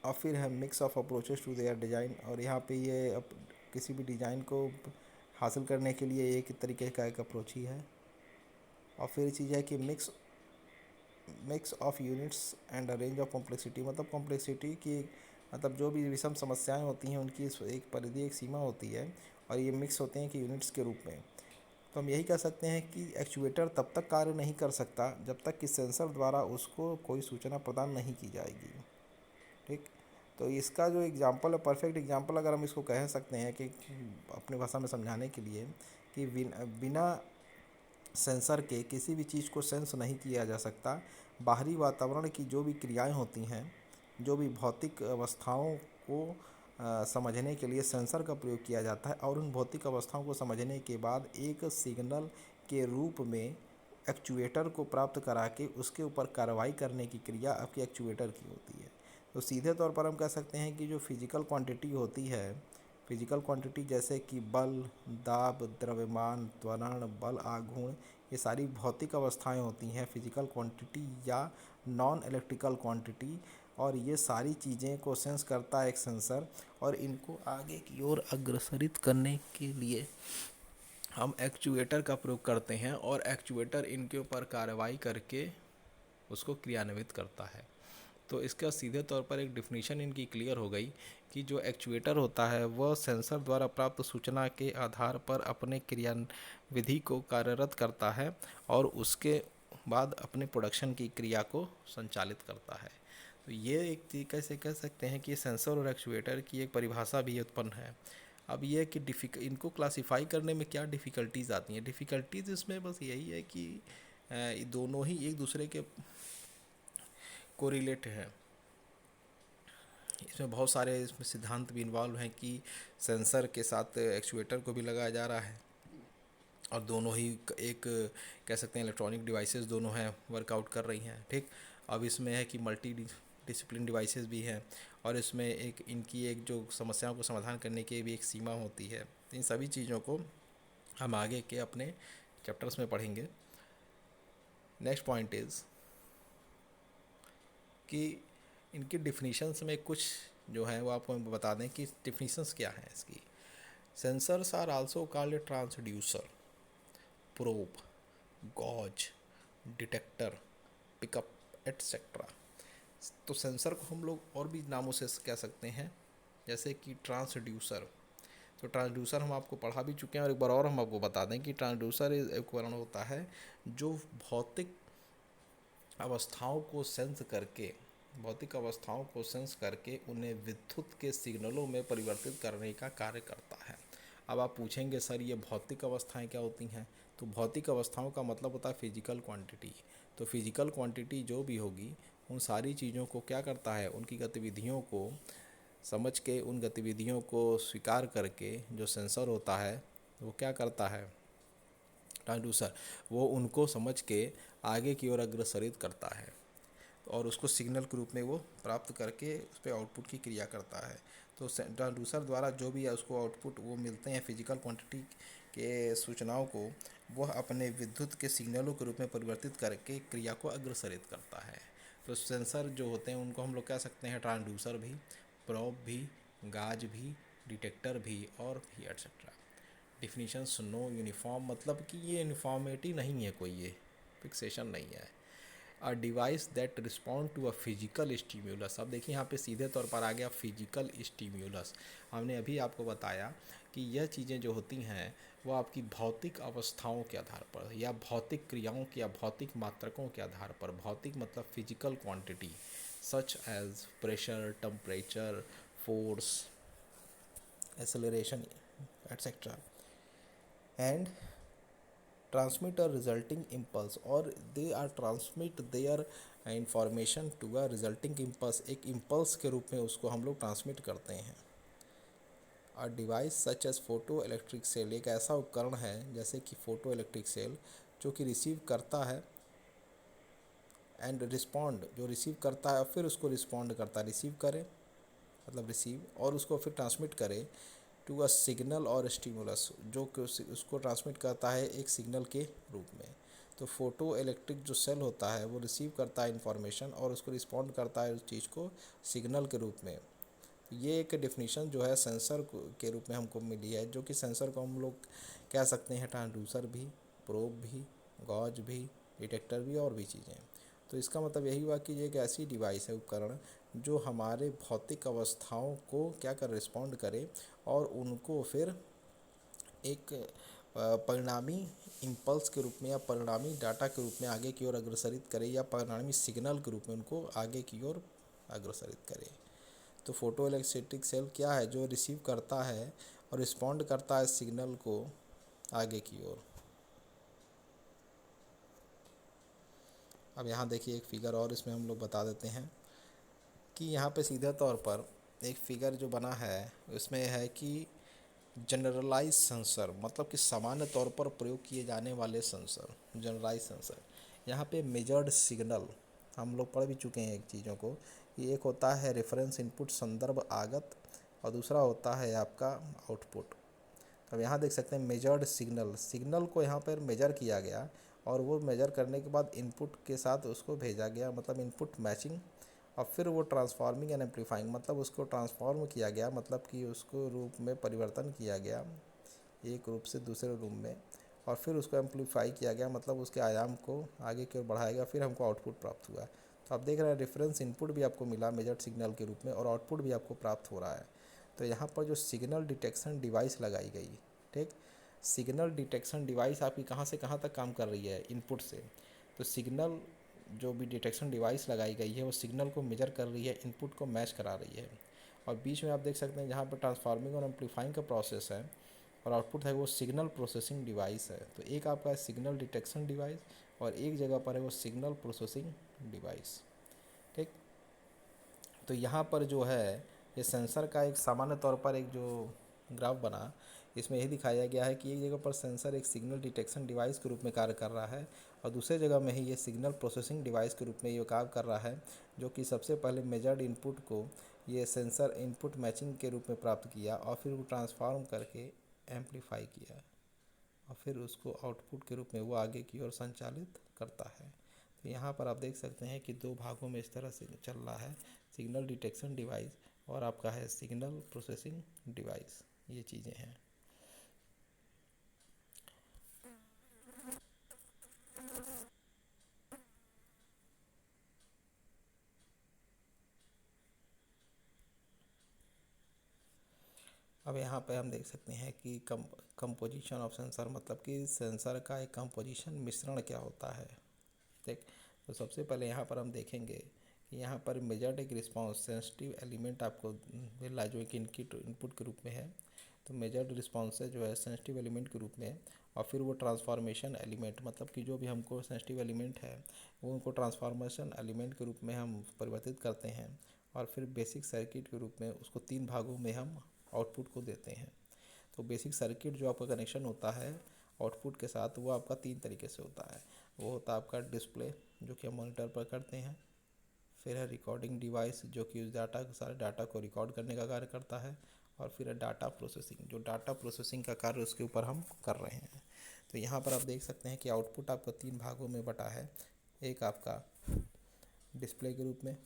और फिर है mix of approaches to their design, और यहाँ पे ये किसी भी डिज़ाइन को हासिल करने के लिए एक तरीके का एक अप्रोच ही है। और फिर चीज़ है कि mix of units and a range of complexity, मतलब कॉम्प्लेक्सिटी की मतलब जो भी विषम समस्याएं होती हैं उनकी एक परिधि एक सीमा होती है, और ये मिक्स होते हैं कि यूनिट्स के रूप में। तो हम यही कह सकते हैं कि एक्चुएटर तब तक कार्य नहीं कर सकता जब तक कि सेंसर द्वारा उसको कोई सूचना प्रदान नहीं की जाएगी। ठीक, तो इसका जो एग्जांपल है, परफेक्ट एग्जांपल अगर हम इसको कह सकते हैं कि अपनी भाषा में समझाने के लिए, कि बिना सेंसर के किसी भी चीज़ को सेंस नहीं किया जा सकता। बाहरी वातावरण की जो भी क्रियाएं होती हैं, जो भी भौतिक अवस्थाओं को समझने के लिए सेंसर का प्रयोग किया जाता है, और उन भौतिक अवस्थाओं को समझने के बाद एक सिग्नल के रूप में एक्चुएटर को प्राप्त करा के उसके ऊपर कार्रवाई करने की क्रिया आपकी एक्चुएटर की होती है। तो सीधे तौर पर हम कह सकते हैं कि जो फिजिकल क्वांटिटी होती है, फिजिकल क्वांटिटी जैसे कि बल, दाब, द्रव्यमान, त्वरण, बल, आघूर्ण, ये सारी भौतिक अवस्थाएं होती हैं फिजिकल क्वांटिटी या नॉन इलेक्ट्रिकल क्वांटिटी, और ये सारी चीज़ें को सेंस करता है एक सेंसर, और इनको आगे की ओर अग्रसरित करने के लिए हम एक्चुएटर का प्रयोग करते हैं, और एक्चुएटर इनके ऊपर कार्रवाई करके उसको क्रियान्वित करता है। तो इसका सीधे तौर पर एक डिफिनीशन इनकी क्लियर हो गई कि जो एक्चुएटर होता है वह सेंसर द्वारा प्राप्त सूचना के आधार पर अपने क्रियाविधि को कार्यरत करता है, और उसके बाद अपने प्रोडक्शन की क्रिया को संचालित करता है। तो ये एक तरीके से कह सकते हैं कि सेंसर और एक्चुएटर की एक परिभाषा भी उत्पन्न है। अब ये कि इनको क्लासिफाई करने में क्या डिफ़िकल्टीज़ आती हैं। डिफ़िकल्टीज़ इसमें बस यही है कि दोनों ही एक दूसरे के कोरिलेट हैं। इसमें बहुत सारे इसमें सिद्धांत भी इन्वॉल्व हैं कि सेंसर के साथ एक्चुएटर को भी लगाया जा रहा है, और दोनों ही एक कह सकते हैं इलेक्ट्रॉनिक डिवाइसेस दोनों हैं वर्कआउट कर रही हैं। ठीक, अब इसमें है कि मल्टी डिसिप्लिन डिवाइसेस भी हैं, और इसमें एक इनकी एक जो समस्याओं को समाधान करने की भी एक सीमा होती है। इन सभी चीज़ों को हम आगे के अपने चैप्टर्स में पढ़ेंगे। नेक्स्ट पॉइंट इज़ कि इनकी डिफिनीशंस में कुछ जो है वो आपको बता दें कि डिफिनीशंस क्या हैं इसकी। Sensors are also called transducer, probe, gauge, detector, pickup etcetera. तो सेंसर को हम लोग और भी नामों से कह सकते हैं, जैसे कि ट्रांसड्यूसर। तो ट्रांसड्यूसर हम आपको पढ़ा भी चुके हैं, और एक बार और हम आपको बता दें कि ट्रांसड्यूसर एक उपकरण होता है जो भौतिक अवस्थाओं को सेंस करके उन्हें विद्युत के सिग्नलों में परिवर्तित करने का कार्य करता है। अब आप पूछेंगे सर ये भौतिक अवस्थाएं क्या होती हैं, तो भौतिक अवस्थाओं का मतलब होता है फिजिकल क्वांटिटी। तो फिजिकल क्वांटिटी जो भी होगी उन सारी चीज़ों को क्या करता है, उनकी गतिविधियों को समझ के, उन गतिविधियों को स्वीकार करके जो सेंसर होता है वो क्या करता है, ट्रांसड्यूसर, वो उनको समझ के आगे की ओर अग्रसरित करता है और उसको सिग्नल के रूप में वो प्राप्त करके उस पर आउटपुट की क्रिया करता है। तो ट्रांसड्यूसर द्वारा जो भी है उसको आउटपुट वो मिलते हैं फिजिकल क्वांटिटी के सूचनाओं को वह अपने विद्युत के सिग्नलों के रूप में परिवर्तित करके क्रिया को अग्रसरित करता है। तो सेंसर जो होते हैं उनको हम लोग कह सकते हैं ट्रांसड्यूसर भी, प्रोब भी, गाज भी, डिटेक्टर भी और भी एटसेट्रा। डिफिनीशन सुनो, यूनिफॉर्म मतलब कि ये यूनिफॉर्मिटी नहीं है, कोई ये फिक्सेशन नहीं है। A device that respond to a physical stimulus. अब देखिए यहाँ पे सीधे तौर पर आ गया फिजिकल स्टिम्यूलस। हमने अभी आपको बताया कि यह चीज़ें जो होती हैं वो आपकी भौतिक अवस्थाओं के आधार पर या भौतिक क्रियाओं के या भौतिक मात्रकों के आधार पर, भौतिक मतलब physical quantity such as pressure, temperature, force, acceleration etcetera, and transmit a resulting impulse, और they are transmit their information to a resulting impulse, एक impulse के रूप में उसको हम लोग ट्रांसमिट करते हैं। A device such as photoelectric cell, एक ऐसा उपकरण है जैसे कि फोटो इलेक्ट्रिक सेल जो कि रिसीव करता है एंड रिस्पॉन्ड, जो रिसीव करता है और फिर उसको रिस्पॉन्ड करता है, रिसीव करे मतलब रिसीव, और उसको फिर ट्रांसमिट करे टू अ सिग्नल और स्टिमुलस, जो कि उसको ट्रांसमिट करता है एक सिग्नल के रूप में। तो फोटो इलेक्ट्रिक जो सेल होता है वो रिसीव करता है इंफॉर्मेशन और उसको रिस्पॉन्ड करता है उस चीज़ को सिग्नल के रूप में। ये एक डेफिनेशन जो है सेंसर के रूप में हमको मिली है, जो कि सेंसर को हम लोग कह सकते हैं ट्रांसड्यूसर भी, प्रोब भी, गॉज भी, डिटेक्टर भी और भी चीज़ें। तो इसका मतलब यही हुआ कि ये एक ऐसी डिवाइस है, उपकरण, जो हमारे भौतिक अवस्थाओं को क्या कर रिस्पॉन्ड करे और उनको फिर एक परिणामी इम्पल्स के रूप में या परिणामी डाटा के रूप में आगे की ओर अग्रसरित करे या परिणामी सिग्नल के रूप में उनको आगे की ओर अग्रसरित करे। तो फोटो इलेक्ट्रिक सेल क्या है, जो रिसीव करता है और रिस्पॉन्ड करता है सिग्नल को आगे की ओर। अब यहाँ देखिए एक फिगर और इसमें हम लोग बता देते हैं कि यहाँ पे सीधे तौर पर एक फिगर जो बना है उसमें है कि जनरलाइज सेंसर, मतलब कि सामान्य तौर पर प्रयोग किए जाने वाले सेंसर, जनरलाइज सेंसर। यहाँ पे मेजर्ड सिग्नल हम लोग पढ़ भी चुके हैं एक चीज़ों को, कि एक होता है रेफरेंस इनपुट संदर्भ आगत और दूसरा होता है आपका आउटपुट। अब यहाँ देख सकते हैं मेजर्ड सिग्नल, सिग्नल को यहाँ पर मेजर किया गया और वो मेजर करने के बाद इनपुट के साथ उसको भेजा गया, मतलब इनपुट मैचिंग, और फिर वो ट्रांसफॉर्मिंग एंड एम्पलीफाइंग, मतलब उसको ट्रांसफॉर्म किया गया, मतलब कि उसको रूप में परिवर्तन किया गया एक रूप से दूसरे रूप में, और फिर उसको एम्पलीफाई किया गया, मतलब उसके आयाम को आगे की ओर बढ़ाया गया, फिर हमको आउटपुट प्राप्त हुआ। तो आप देख रहे हैं रेफरेंस इनपुट भी आपको मिला मेजर्ड सिग्नल के रूप में और आउटपुट भी आपको प्राप्त हो रहा है। तो यहाँ पर जो सिग्नल डिटेक्शन डिवाइस लगाई गई, ठीक, सिग्नल डिटेक्शन डिवाइस आपकी कहाँ से कहाँ तक काम कर रही है, इनपुट से। तो सिग्नल जो भी डिटेक्शन डिवाइस लगाई गई है वो सिग्नल को मेजर कर रही है, इनपुट को मैच करा रही है, और बीच में आप देख सकते हैं जहाँ पर ट्रांसफार्मिंग और एम्पलीफाइंग का प्रोसेस है और आउटपुट है वो सिग्नल प्रोसेसिंग डिवाइस है। तो एक आपका है सिग्नल डिटेक्शन डिवाइस और एक जगह पर है वो सिग्नल प्रोसेसिंग डिवाइस, ठीक। तो यहाँ पर जो है ये सेंसर का एक सामान्य तौर पर एक जो ग्राफ बना, इसमें यही दिखाया गया है कि एक जगह पर सेंसर एक सिग्नल डिटेक्शन डिवाइस के रूप में कार्य कर रहा है और दूसरे जगह में ही ये सिग्नल प्रोसेसिंग डिवाइस के रूप में ये कार्य कर रहा है, जो कि सबसे पहले मेजर्ड इनपुट को ये सेंसर इनपुट मैचिंग के रूप में प्राप्त किया और फिर वो ट्रांसफॉर्म करके एम्पलीफाई किया और फिर उसको आउटपुट के रूप में वो आगे की ओर संचालित करता है। तो यहाँ पर आप देख सकते हैं कि दो भागों में इस तरह से चल रहा है, सिग्नल डिटेक्शन डिवाइस और आपका है सिग्नल प्रोसेसिंग डिवाइस, ये चीज़ें हैं। अब यहाँ पे हम देख सकते हैं कि कंपोजिशन ऑफ सेंसर, मतलब कि सेंसर का एक कंपोजिशन मिश्रण क्या होता है, ठीक। तो सबसे पहले यहाँ पर हम देखेंगे कि यहाँ पर मेजर्ड एक रिस्पांस सेंसिटिव एलिमेंट आपको मिला जो एक इनपुट के रूप में है, तो मेजर्ड रिस्पॉन्सेज जो है सेंसिटिव एलिमेंट के रूप में, और फिर वो ट्रांसफॉर्मेशन एलिमेंट, मतलब कि जो भी हमको सेंसिटिव एलिमेंट है वो उनको ट्रांसफॉर्मेशन एलिमेंट के रूप में हम परिवर्तित करते हैं, और फिर बेसिक सर्किट के रूप में उसको 3 भागों में हम आउटपुट को देते हैं। तो बेसिक सर्किट जो आपका कनेक्शन होता है आउटपुट के साथ, वो आपका 3 तरीके से होता है। वो होता है आपका डिस्प्ले, जो कि हम मॉनिटर पर करते हैं। फिर है रिकॉर्डिंग डिवाइस, जो कि उस डाटा सारे डाटा को रिकॉर्ड करने का कार्य करता है। और फिर है डाटा प्रोसेसिंग, जो डाटा प्रोसेसिंग का कार्य उसके ऊपर हम कर रहे हैं। तो यहाँ पर आप देख सकते हैं कि आउटपुट आपका 3 भागों में बटा है। एक आपका डिस्प्ले के रूप में,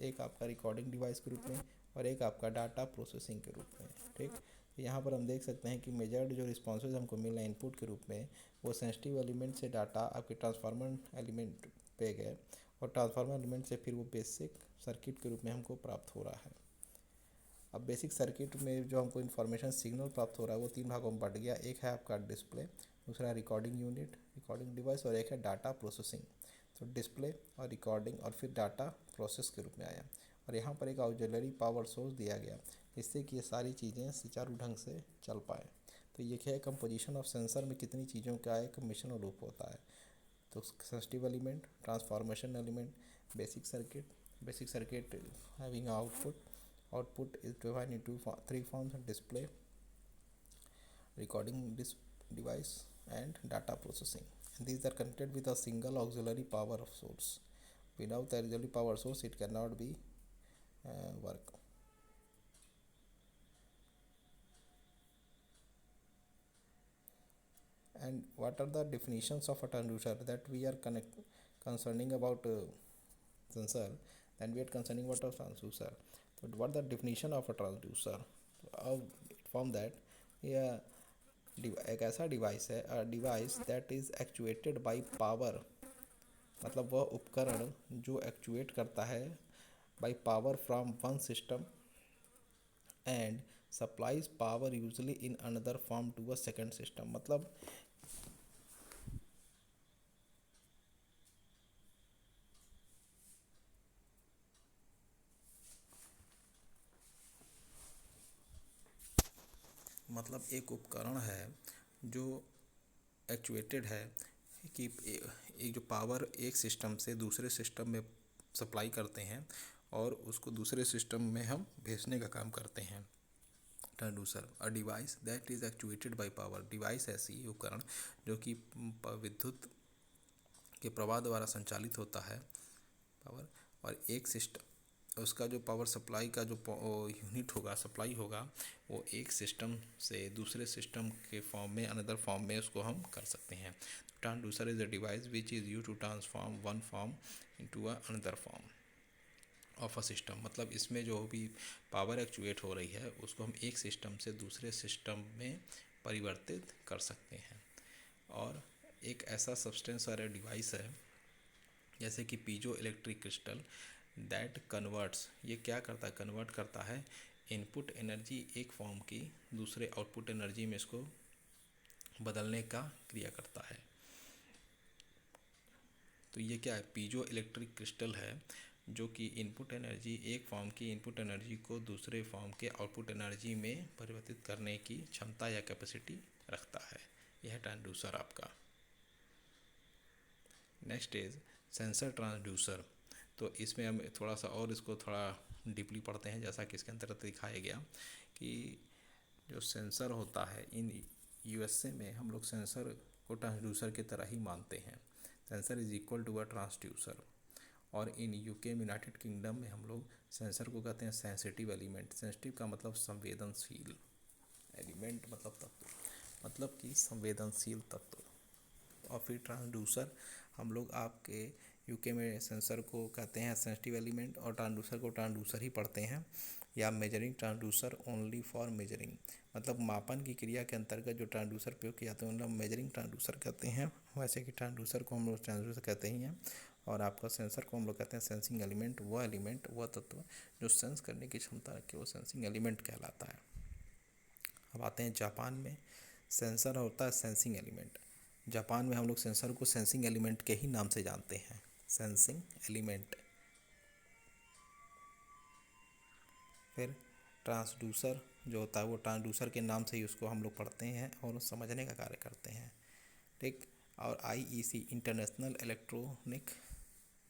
एक आपका रिकॉर्डिंग डिवाइस के रूप में, और एक आपका डाटा प्रोसेसिंग के रूप में। ठीक, तो यहाँ पर हम देख सकते हैं कि मेजर्ड जो रिस्पॉन्सेज हमको मिल रहे हैं इनपुट के रूप में, वो सेंसिटिव एलिमेंट से डाटा आपके ट्रांसफार्मर एलिमेंट पे गए, और ट्रांसफार्मर एलिमेंट से फिर वो बेसिक सर्किट के रूप में हमको प्राप्त हो रहा है। अब बेसिक सर्किट में जो हमको इन्फॉर्मेशन सिग्नल प्राप्त हो रहा है वो 3 भागों में बट गया। एक है आपका डिस्प्ले, दूसरा है रिकॉर्डिंग यूनिट, रिकॉर्डिंग डिवाइस, और एक है डाटा प्रोसेसिंग। तो डिस्प्ले और रिकॉर्डिंग और फिर डाटा प्रोसेस के रूप में आया। और यहाँ पर एक ऑक्सिलरी पावर सोर्स दिया गया, जिससे कि ये सारी चीज़ें सुचारू ढंग से चल पाए। तो ये क्या है, कंपोजिशन ऑफ सेंसर में कितनी चीज़ों का एक मिश्रण रूप होता है। तो sensitive element, transformation element, basic circuit having output is divided into 3 forms: display, recording device, and data processing. And these are connected with a single auxiliary power source. Without the auxiliary power source it cannot be work. And what are the definitions of a transducer that we are concerning about sensor, then we are concerning about a transducer. So what the definition of a transducer? From that, yeah, एक ऐसा डिवाइस है, device that is actuated by power, मतलब वह उपकरण जो एक्चुएट करता है by power from one system and supplies power usually in another form to a second system. मतलब एक उपकरण है जो एक्चुएटेड है कि एक जो पावर एक सिस्टम से दूसरे सिस्टम में सप्लाई करते हैं और उसको दूसरे सिस्टम में हम भेजने का काम करते हैं। Transducer, a device that is actuated by power, device ऐसी उपकरण जो कि विद्युत के प्रवाह द्वारा संचालित होता है, पावर, और एक सिस्टम उसका जो पावर सप्लाई का जो यूनिट होगा, सप्लाई होगा, वो एक सिस्टम से दूसरे सिस्टम के फॉर्म में, अनदर फॉर्म में उसको हम कर सकते हैं। Transducer is a device which is use to transform one form into another form of a system. मतलब इसमें जो भी पावर एक्चुएट हो रही है उसको हम एक सिस्टम से दूसरे सिस्टम में परिवर्तित कर सकते हैं। और एक ऐसा सब्सटेंस और डिवाइस है जैसे कि piezo electric crystal that converts, ये क्या करता है, कन्वर्ट करता है इनपुट एनर्जी एक फॉर्म की दूसरे आउटपुट एनर्जी में इसको बदलने का क्रिया करता है। तो ये क्या है, पीजो इलेक्ट्रिक क्रिस्टल है जो कि इनपुट एनर्जी एक फॉर्म की इनपुट एनर्जी को दूसरे फॉर्म के आउटपुट एनर्जी में परिवर्तित करने की क्षमता या कैपेसिटी रखता है। यह ट्रांसड्यूसर आपका। Next is sensor transducer. तो इसमें हम थोड़ा सा और इसको थोड़ा डीपली पढ़ते हैं, जैसा कि इसके अंतर्गत दिखाया गया कि जो सेंसर होता है, इन यूएसए में हम लोग सेंसर को ट्रांसड्यूसर की तरह ही मानते हैं। Sensor is equal to a transducer. और इन यूके में, यूनाइटेड किंगडम में हम लोग सेंसर को कहते हैं सेंसिटिव एलिमेंट। सेंसिटिव का मतलब संवेदनशील, एलिमेंट मतलब तत्व, मतलब कि संवेदनशील तत्व। और फिर ट्रांसड्यूसर हम लोग आपके यूके में सेंसर को कहते हैं सेंसिटिव एलिमेंट, और ट्रांसड्यूसर को ट्रांसड्यूसर ही पढ़ते हैं, या measuring transducer only for measuring, मतलब मापन की क्रिया के अंतर्गत जो ट्रांसड्यूसर प्रयोग किए जाते हैं उन्हें मेजरिंग ट्रांसड्यूसर कहते हैं। वैसे कि ट्रांसड्यूसर को हम लोग ट्रांसड्यूसर कहते ही हैं। और आपका सेंसर को हम लोग कहते हैं सेंसिंग एलिमेंट। वह तत्व जो सेंस करने की क्षमता रखे वो सेंसिंग एलिमेंट कहलाता है। अब आते हैं जापान में, सेंसर होता है सेंसिंग एलिमेंट। जापान में हम लोग सेंसर को सेंसिंग एलिमेंट के ही नाम से जानते हैं, सेंसिंग एलिमेंट। फिर ट्रांसड्यूसर जो होता है वो ट्रांसड्यूसर के नाम से ही उसको हम लोग पढ़ते हैं और समझने का कार्य करते हैं, ठीक। और आईईसी इंटरनेशनल इलेक्ट्रॉनिक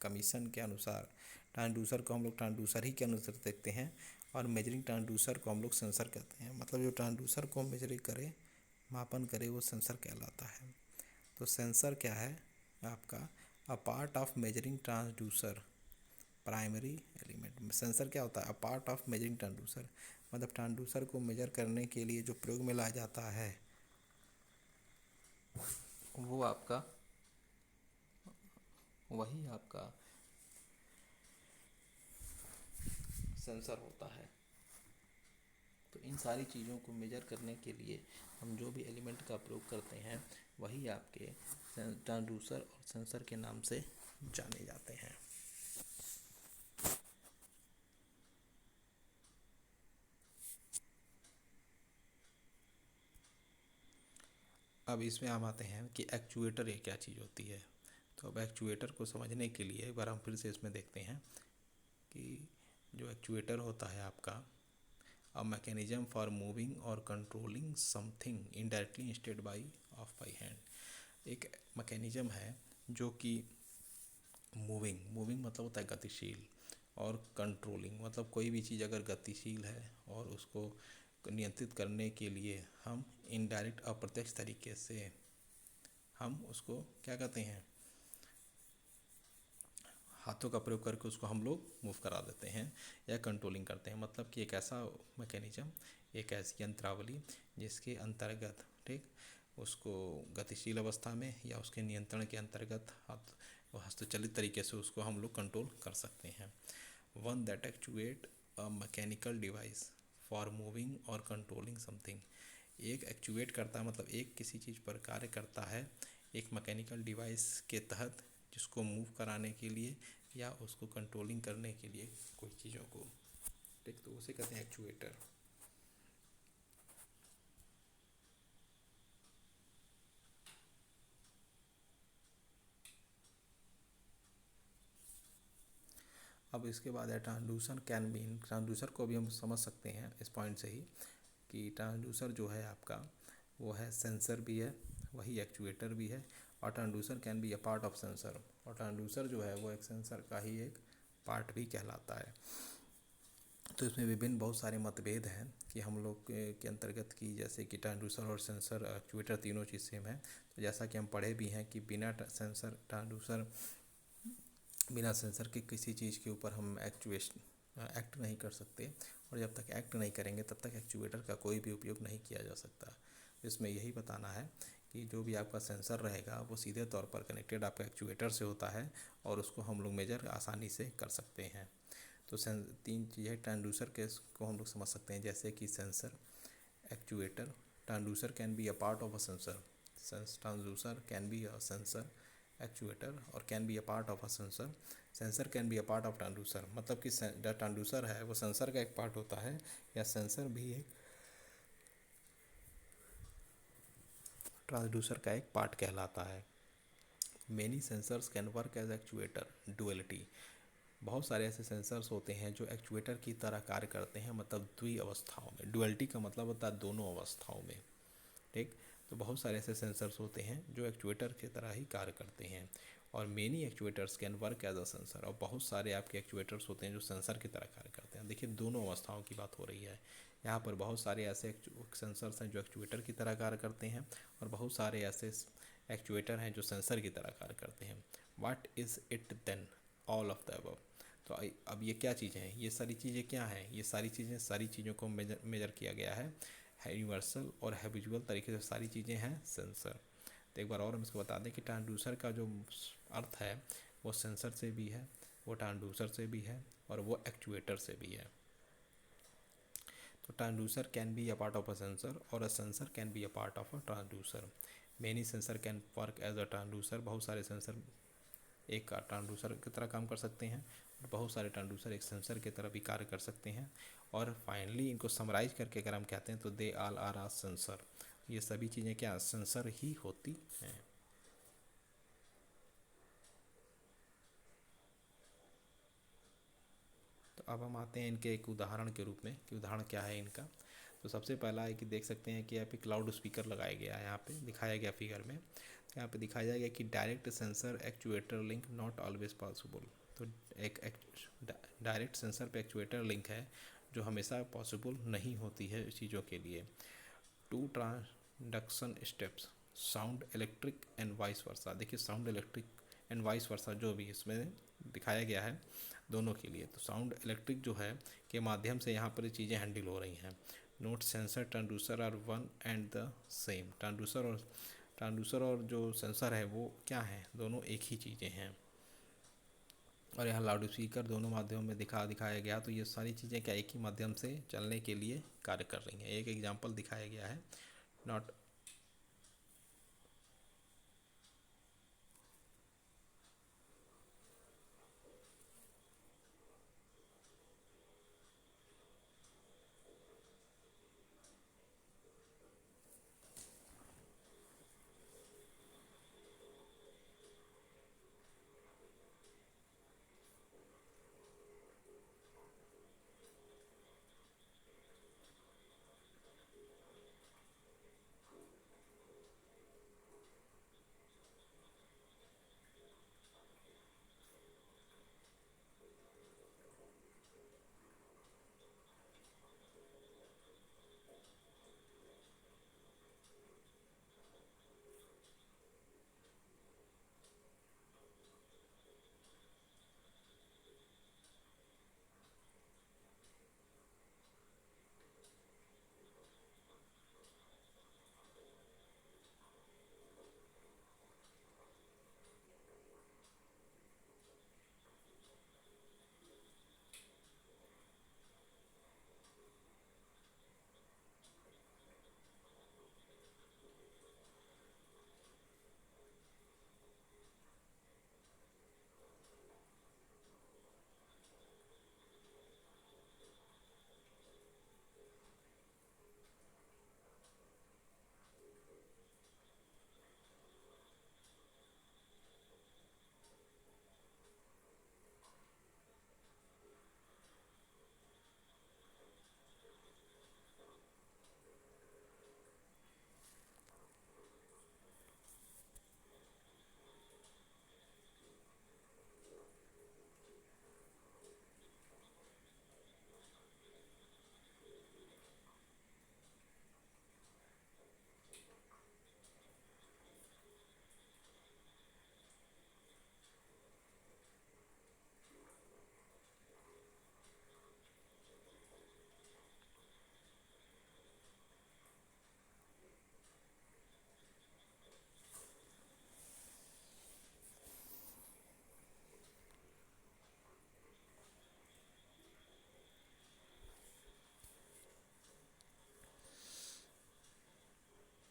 कमीशन के अनुसार ट्रांसड्यूसर को हम लोग ट्रांसड्यूसर ही के अनुसार देखते हैं, और मेजरिंग ट्रांसड्यूसर को हम लोग सेंसर कहते हैं। मतलब जो ट्रांसड्यूसर को मेजर करे, मापन करे, वो सेंसर कहलाता है। तो सेंसर क्या है आपका? अ part of measuring transducer primary element. Sensor क्या होता है? अ पार्ट ऑफ मेजरिंग ट्रांसड्यूसर, मतलब ट्रांसड्यूसर को मेजर करने के लिए जो प्रयोग में लाया जाता है वो आपका वही आपका सेंसर होता है। तो इन सारी चीज़ों को मेजर करने के लिए हम जो भी एलिमेंट का प्रयोग करते हैं वही आपके ट्रांसड्यूसर और सेंसर के नाम से जाने जाते हैं। अब इसमें हम आते हैं कि एक्चुएटर ये क्या चीज़ होती है। तो अब एक्चुएटर को समझने के लिए एक बार हम फिर से इसमें देखते हैं कि जो एक्चुएटर होता है आपका, अ मैकेनिज्म फॉर मूविंग और controlling something indirectly instead by of by hand. एक मैकेनिज्म है जो कि मूविंग मतलब होता है गतिशील, और कंट्रोलिंग मतलब कोई भी चीज़ अगर गतिशील है और उसको नियंत्रित करने के लिए हम इनडायरेक्ट अप्रत्यक्ष तरीके से हम उसको क्या कहते हैं, हाथों का प्रयोग करके उसको हम लोग मूव करा देते हैं या कंट्रोलिंग करते हैं। मतलब कि एक ऐसा मैकेनिज्म, एक ऐसी यंत्रावली जिसके अंतर्गत, ठीक, उसको गतिशील अवस्था में या उसके नियंत्रण के अंतर्गत हस्तचलित तरीके से उसको हम लोग कंट्रोल कर सकते हैं। One that actuate a mechanical device for moving और कंट्रोलिंग समथिंग। एक एक्चुएट करता है मतलब एक किसी चीज़ पर कार्य करता है एक मैकेनिकल डिवाइस के तहत, जिसको मूव कराने के लिए या उसको कंट्रोलिंग करने के लिए कोई चीज़ों को, ठीक, तो उसे कहते हैं एक्चुएटर। अब इसके बाद है ट्रांसड्यूसर कैन बी। ट्रांसड्यूसर को भी हम समझ सकते हैं इस पॉइंट से ही कि ट्रांसड्यूसर जो है आपका वो है सेंसर भी है, वही एक्चुएटर भी है, और transducer can be a part of sensor. और ट्रांसड्यूसर जो है वो एक सेंसर का ही एक पार्ट भी कहलाता है। तो इसमें विभिन्न बहुत सारे मतभेद हैं कि हम लोग के अंतर्गत की, जैसे कि ट्रांसड्यूसर और सेंसर एक्चुएटर तीनों चीज़ सेम है। तो जैसा कि हम पढ़े भी हैं कि बिना सेंसर ट्रांसड्यूसर, बिना सेंसर के किसी चीज़ के ऊपर हम एक्ट नहीं कर सकते, और जब तक एक्ट नहीं करेंगे तब तक एक्चुएटर का कोई भी उपयोग नहीं किया जा सकता। इसमें यही बताना है कि जो भी आपका सेंसर रहेगा वो सीधे तौर पर कनेक्टेड आपका एक्चुएटर से होता है, और उसको हम लोग मेजर आसानी से कर सकते हैं। तो तीन चीज़ें ट्रांसड्यूसर के को हम लोग समझ सकते हैं, जैसे कि sensor, actuator. Transducer can be a part of a sensor. Transducer can be a sensor actuator और can be a part of a sensor. Sensor can be a part of transducer, मतलब कि जो ट्रांसड्यूसर है वो सेंसर का एक पार्ट होता है, या सेंसर भी एक ट्रांसड्यूसर का एक पार्ट कहलाता है। Many sensors can work as actuator. Duality. बहुत सारे ऐसे सेंसर्स होते हैं जो एक्चुएटर की तरह कार्य करते हैं, मतलब द्वि अवस्थाओं में। डुअलिटी का मतलब होता है दोनों अवस्थाओं में, ठीक। तो बहुत सारे ऐसे सेंसर्स होते हैं जो एक्चुएटर की तरह ही कार्य करते हैं, और many actuators can work as a sensor. और बहुत सारे आपके एक्चुएटर्स होते हैं जो सेंसर की तरह कार्य करते हैं। देखिए दोनों अवस्थाओं की बात हो रही है यहाँ पर। बहुत सारे ऐसे सेंसर्स हैं जो एक्चुएटर की तरह कार्य करते हैं, और बहुत सारे ऐसे एक्चुएटर हैं जो सेंसर की तरह कार्य करते हैं। What is it then? All of the above. तो अब ये क्या चीज़ें हैं? ये सारी चीज़ें क्या हैं? ये सारी चीज़ों को मेजर किया गया है यूनिवर्सल और हैबिचुअल तरीके से। सारी चीज़ें हैं सेंसर। तो एक बार और हम इसको बता दें कि ट्रांसड्यूसर का जो अर्थ है वो सेंसर से भी है, वो ट्रांसड्यूसर से भी है, और वो एक्चुएटर से भी है। तो transducer can be a part of a sensor, और a sensor can be a part of a transducer. Many sensor can work as a transducer. बहुत सारे सेंसर एक ट्रांसड्यूसर की तरह काम कर सकते हैं, और बहुत सारे ट्रांसड्यूसर एक सेंसर की तरह भी कार्य कर सकते हैं। और फाइनली इनको समराइज करके अगर हम कहते हैं तो they all are a sensor. ये सभी चीज़ें क्या सेंसर ही होती हैं। तो अब हम आते हैं इनके एक उदाहरण के रूप में कि उदाहरण क्या है इनका। तो सबसे पहला है कि देख सकते हैं कि यहाँ पे क्लाउड स्पीकर लगाया गया है, यहाँ पे दिखाया गया फिगर में। यहाँ पे दिखाया गया कि direct sensor actuator link not always possible. तो एक डायरेक्ट सेंसर पे एक्चुएटर लिंक है जो हमेशा पॉसिबल नहीं होती है इस चीज़ों के लिए। Two transduction steps, sound electric and vice versa. देखिए sound electric and vice versa जो भी इसमें दिखाया गया है दोनों के लिए। तो साउंड इलेक्ट्रिक जो है के माध्यम से यहाँ पर ये चीज़ें हैंडल हो रही हैं। Note sensor transducer are one and the same. Transducer और जो सेंसर है वो क्या है, दोनों एक ही चीज़ें हैं। और यहाँ लाउड स्पीकर दोनों माध्यमों में दिखाया गया। तो ये सारी चीज़ें क्या एक ही माध्यम से चलने के लिए कार्य कर रही हैं। एक एग्जांपल दिखाया गया है नॉट।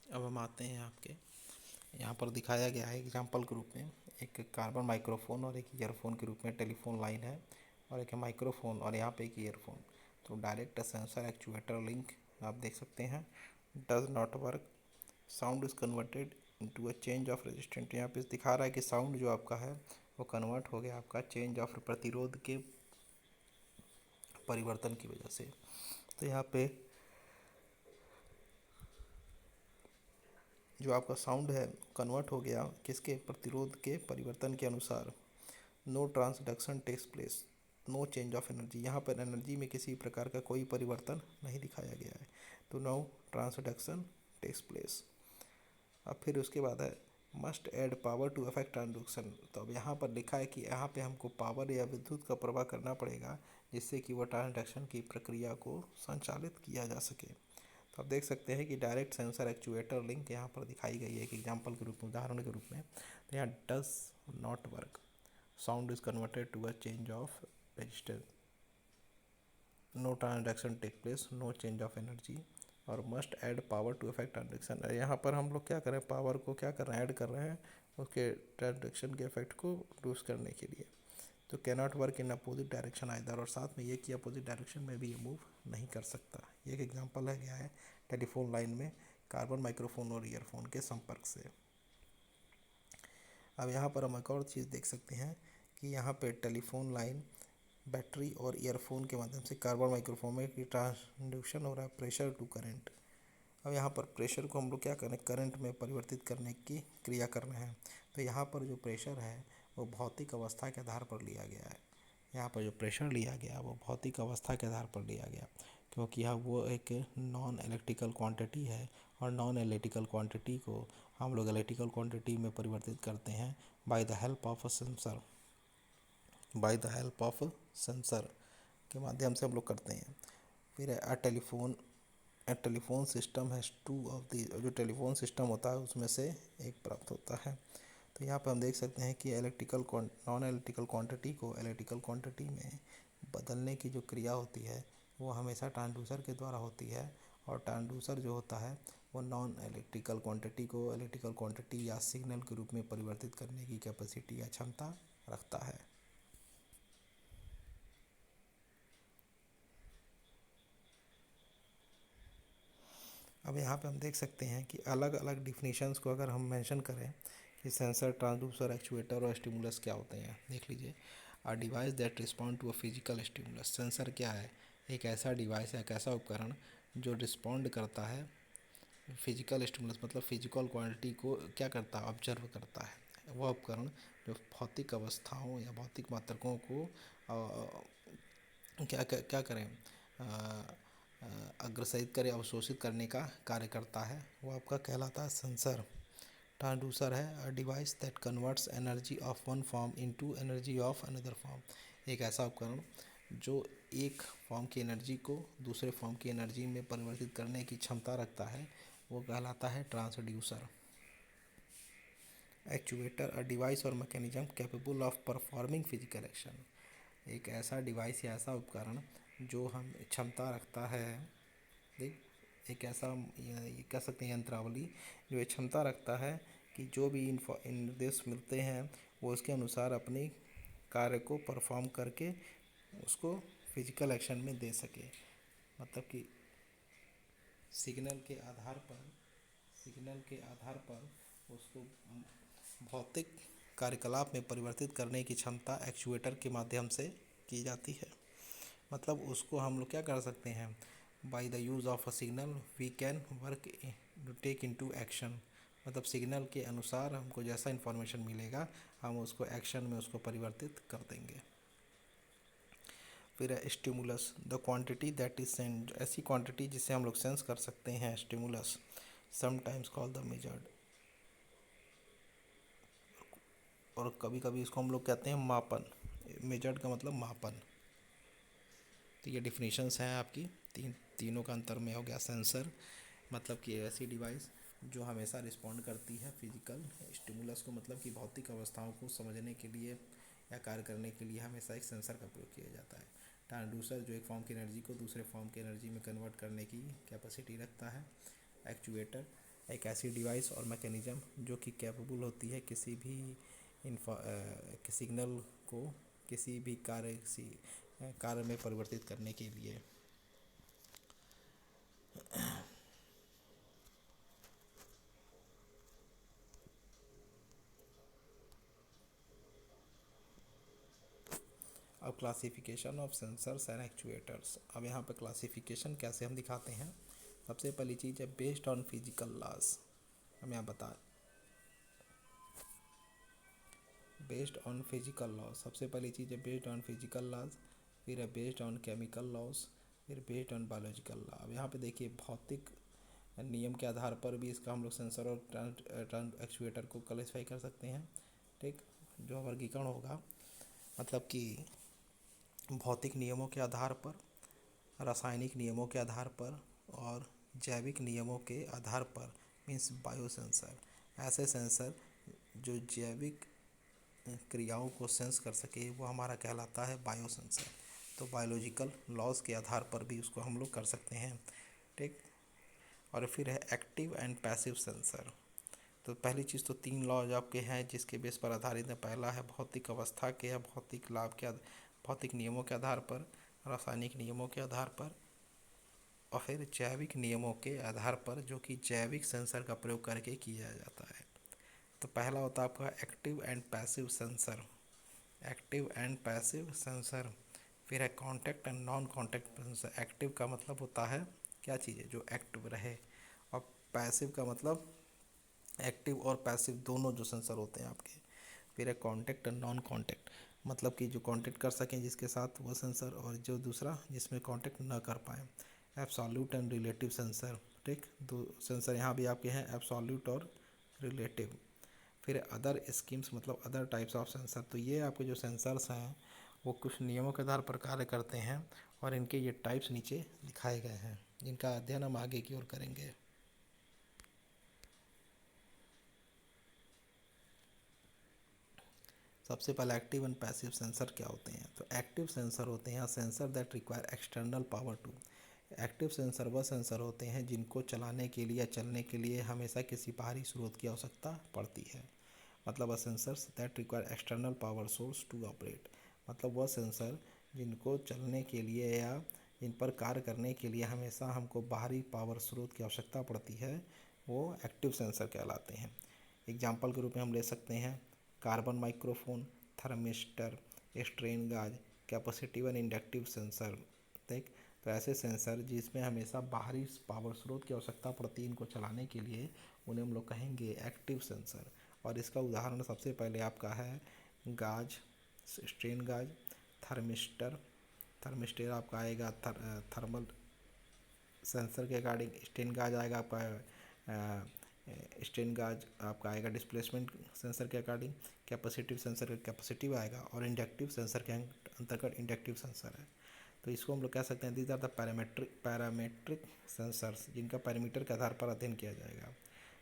अब हम आते हैं आपके यहाँ पर दिखाया गया है एग्जाम्पल के रूप में एक कार्बन माइक्रोफोन और एक ईयरफोन के रूप में टेलीफोन लाइन है, और एक माइक्रोफोन और यहाँ पे एक ईयरफोन। तो डायरेक्ट सेंसर एक्चुएटर लिंक आप देख सकते हैं does not work. Sound is converted into a change of resistant. यहाँ पे दिखा रहा है कि साउंड जो आपका है वो कन्वर्ट हो गया आपका चेंज ऑफ प्रतिरोध के परिवर्तन की वजह से। तो यहाँ पे जो आपका साउंड है कन्वर्ट हो गया किसके, प्रतिरोध के परिवर्तन के अनुसार। No transduction takes place, no change of energy. यहाँ पर एनर्जी में किसी प्रकार का कोई परिवर्तन नहीं दिखाया गया है। तो नो ट्रांसडक्शन टेक्स प्लेस। अब फिर उसके बाद है must add power to affect transduction. तो अब यहाँ पर लिखा है कि यहाँ पे हमको पावर या विद्युत का प्रवाह करना पड़ेगा जिससे कि वह ट्रांसडक्शन की प्रक्रिया को संचालित किया जा सके। तो आप देख सकते हैं कि डायरेक्ट सेंसर एक्चुएटर लिंक यहाँ पर दिखाई गई है एक एग्जाम्पल के रूप में, उदाहरण के रूप में। तो यहाँ does not work, sound is converted to a change of resistance, no transduction take place, no change of energy, और must add power to effect transduction. यहाँ पर हम लोग क्या कर रहे हैं, पावर को क्या कर रहे हैं, ऐड कर रहे हैं उसके ट्रांसडक्शन के इफेक्ट को रिड्यूस करने के लिए। तो cannot work in opposite direction either, और साथ में ये कि अपोजिट डायरेक्शन में भी ये मूव नहीं कर सकता। ये एक एग्जांपल है गया है टेलीफोन लाइन में कार्बन माइक्रोफोन और ईयरफोन के संपर्क से। अब यहाँ पर हम एक और चीज़ देख सकते हैं कि यहाँ पे टेलीफोन लाइन बैटरी और ईयरफोन के माध्यम से कार्बन माइक्रोफोन में की ट्रांसड्यूशन हो रहा है प्रेशर टू करंट। अब यहाँ पर प्रेशर को हम लोग क्या करें, करंट में परिवर्तित करने की क्रिया कर रहे हैं। तो यहाँ पर जो प्रेशर है वो भौतिक अवस्था के आधार पर लिया गया है। यहाँ पर जो प्रेशर लिया गया वो भौतिक अवस्था के आधार पर लिया गया, क्योंकि यह वो एक नॉन इलेक्ट्रिकल क्वांटिटी है और नॉन इलेक्ट्रिकल क्वांटिटी को हम लोग इलेक्ट्रिकल क्वांटिटी में परिवर्तित करते हैं by the help of a sensor. By the help of sensor के माध्यम से हम लोग करते हैं। फिर a telephone system has two of the, जो टेलीफोन सिस्टम होता है उसमें से एक प्राप्त होता है। तो यहाँ पर हम देख सकते हैं कि नॉन इलेक्ट्रिकल क्वांटिटी को इलेक्ट्रिकल क्वांटिटी में बदलने की जो क्रिया होती है वो हमेशा ट्रांसड्यूसर के द्वारा होती है। और ट्रांसड्यूसर जो होता है वो नॉन इलेक्ट्रिकल क्वांटिटी को इलेक्ट्रिकल क्वांटिटी या सिग्नल के रूप में परिवर्तित करने की कैपेसिटी या क्षमता रखता है। अब यहाँ पे हम देख सकते हैं कि अलग अलग डिफिनीशंस को अगर हम मेंशन करें कि सेंसर, ट्रांसड्यूसर, एक्चुएटर और स्टिमुलस क्या होते हैं, देख लीजिए। A device that respond to a physical stimulus. Sensor क्या है, एक ऐसा डिवाइस है, एक ऐसा उपकरण जो रिस्पॉन्ड करता है फिजिकल स्टिमुलस, मतलब फिजिकल क्वांटिटी को क्या करता है, ऑब्जर्व करता है। वह उपकरण जो भौतिक अवस्थाओं या भौतिक मात्रकों को क्या क्या क्या करें, अग्रसित करे, अवशोषित करने का कार्य करता है, वो आपका कहलाता है सेंसर। ट्रांसड्यूसर है a device that converts energy of one form into energy of another form. एक ऐसा उपकरण जो एक फॉर्म की एनर्जी को दूसरे फॉर्म की एनर्जी में परिवर्तित करने की क्षमता रखता है, वो कहलाता है ट्रांसड्यूसर। एक्चुएटर अ डिवाइस और mechanism capable of performing physical action. एक ऐसा डिवाइस या ऐसा उपकरण जो हम क्षमता रखता है, देख, एक ऐसा ये कह सकते हैं यंत्रावली जो ये क्षमता रखता है कि जो भी निर्देश मिलते हैं वो उसके अनुसार अपनी कार्य को परफॉर्म करके उसको फिजिकल एक्शन में दे सके। मतलब कि सिग्नल के आधार पर उसको भौतिक कार्यकलाप में परिवर्तित करने की क्षमता एक्चुएटर के माध्यम से की जाती है। मतलब उसको हम लोग क्या कर सकते हैं, by the use of a signal we can work to take into action. मतलब सिग्नल के अनुसार हमको जैसा इन्फॉर्मेशन मिलेगा हम उसको एक्शन में उसको परिवर्तित कर देंगे। फिर है stimulus, the quantity that is send, ऐसी क्वांटिटी जिसे हम लोग सेंस कर सकते हैं, stimulus sometimes call the measured. और कभी कभी इसको हम लोग कहते हैं मापन। मेजर्ड का मतलब मापन। तो ये डिफिनीशंस हैं आपकी, तीनों का अंतर में हो गया। सेंसर मतलब कि ऐसी डिवाइस जो हमेशा रिस्पॉन्ड करती है फिजिकल स्टिमुलस को, मतलब कि भौतिक अवस्थाओं को समझने के लिए या कार्य करने के लिए हमेशा एक सेंसर का प्रयोग किया जाता है। ट्रांसड्यूसर जो एक फॉर्म की एनर्जी को दूसरे फॉर्म की एनर्जी में कन्वर्ट करने की कैपेसिटी रखता है। एक्चुएटर एक ऐसी डिवाइस और मैकेनिज्म जो कि कैपेबल होती है किसी भी सिग्नल को किसी भी कार्य में परिवर्तित करने के लिए। अब classification of sensors and actuators. अब यहाँ पर क्लासिफिकेशन कैसे हम दिखाते हैं। सबसे पहली चीज़ है बेस्ड ऑन फिजिकल लॉज। हम यहाँ बता बेस्ड ऑन फिजिकल लॉज, सबसे पहली चीज़ है बेस्ड ऑन फिजिकल लॉज, फिर है बेस्ड ऑन केमिकल लॉज, फिर बेस्ड ऑन बायोलॉजिकल लॉ। अब यहाँ पे देखिए भौतिक नियम के आधार पर भी इसका हम लोग सेंसर और एक्चुएटर को क्लासिफाई कर सकते हैं। ठीक, जो वर्गीकरण होगा मतलब कि भौतिक नियमों के आधार पर, रासायनिक नियमों के आधार पर और जैविक नियमों के आधार पर, मीन्स बायो सेंसर। ऐसे सेंसर जो जैविक क्रियाओं को सेंस कर सके वो हमारा कहलाता है बायो सेंसर। तो बायोलॉजिकल लॉज के आधार पर भी उसको हम लोग कर सकते हैं। ठीक, और फिर है एक्टिव एंड पैसिव सेंसर। तो पहली चीज़ तो 3 लॉज आपके हैं जिसके बेस पर आधारित है। पहला है भौतिक अवस्था के या भौतिक लाभ के भौतिक नियमों के आधार पर, रासायनिक नियमों के आधार पर और फिर जैविक नियमों के आधार पर जो कि जैविक सेंसर का प्रयोग करके किया जाता है। तो पहला होता है आपका active and passive sensor. Active and passive sensor. फिर है contact and non contact sensor. Active का मतलब होता है क्या चीज़ है जो एक्टिव रहे, और पैसिव का मतलब एक्टिव और पैसिव दोनों जो सेंसर होते हैं आपके। फिर है कॉन्टैक्ट एंड नॉन कॉन्टैक्ट, मतलब कि जो कॉन्टैक्ट कर सकें जिसके साथ वो सेंसर, और जो दूसरा जिसमें कॉन्टैक्ट ना कर पाए। एब्सोल्यूट एंड रिलेटिव सेंसर, ठीक, दो सेंसर यहाँ भी आपके हैं, एब्सोल्यूट और रिलेटिव। फिर अदर स्कीम्स मतलब अदर टाइप्स ऑफ सेंसर, तो ये आपके जो सेंसर्स हैं वो कुछ नियमों के आधार पर कार्य करते हैं, और इनके ये टाइप्स नीचे दिखाए गए हैं जिनका अध्ययन हम आगे की ओर करेंगे। सबसे पहले एक्टिव एंड पैसिव सेंसर क्या होते हैं। तो एक्टिव सेंसर होते हैं sensor that require external power to. Active sensor वह सेंसर होते हैं जिनको चलाने के लिए या चलने के लिए हमेशा किसी बाहरी स्रोत की आवश्यकता पड़ती है। मतलब वह sensors that require external power source to operate, मतलब वह सेंसर जिनको चलने के लिए या इन पर कार्य करने के लिए हमेशा हमको बाहरी पावर स्रोत की आवश्यकता पड़ती है, वो एक्टिव सेंसर कहलाते हैं। एग्जाम्पल के रूप में हम ले सकते हैं कार्बन माइक्रोफोन, थर्मिस्टर, स्ट्रेन गाज, कैपेसिटिव एंड इंडक्टिव सेंसर। ठीक, तो ऐसे सेंसर जिसमें हमेशा बाहरी पावर स्रोत की आवश्यकता पड़ती है इनको चलाने के लिए, उन्हें हम लोग कहेंगे एक्टिव सेंसर। और इसका उदाहरण सबसे पहले आपका है गाज, स्ट्रेन गाज, थर्मिस्टर, थर्मिस्टर आपका आएगा थर्मल सेंसर के अकॉर्डिंग, स्ट्रेन गाज आएगा आपका स्ट्रेन गाज आपका आएगा डिस्प्लेसमेंट सेंसर के अकॉर्डिंग, कैपेसिटिव सेंसर का कैपेसिटिव आएगा, और इंडक्टिव सेंसर के अंतर्गत इंडक्टिव सेंसर है। तो इसको हम लोग कह सकते हैं these are the parametric sensors, जिनका पैरामीटर के आधार पर अध्ययन किया जाएगा।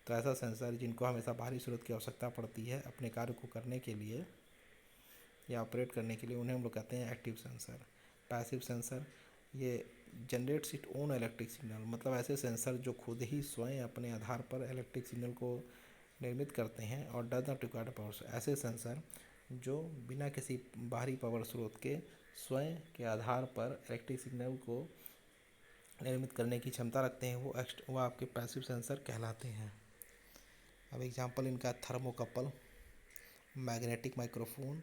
तो ऐसा सेंसर जिनको हमेशा बाहरी स्रोत की आवश्यकता पड़ती है अपने कार्य को करने के लिए या ऑपरेट करने के लिए, उन्हें हम लोग कहते हैं एक्टिव सेंसर। पैसिव सेंसर ये generates it own electric signal, मतलब ऐसे सेंसर जो खुद ही स्वयं अपने आधार पर इलेक्ट्रिक सिग्नल को निर्मित करते हैं और डज नॉट रिक्वायर पावर। ऐसे सेंसर जो बिना किसी बाहरी पावर स्रोत के स्वयं के आधार पर इलेक्ट्रिक सिग्नल को निर्मित करने की क्षमता रखते हैं, वो आपके पैसिव सेंसर कहलाते हैं। अब एग्जांपल इनका thermocouple, magnetic microphone,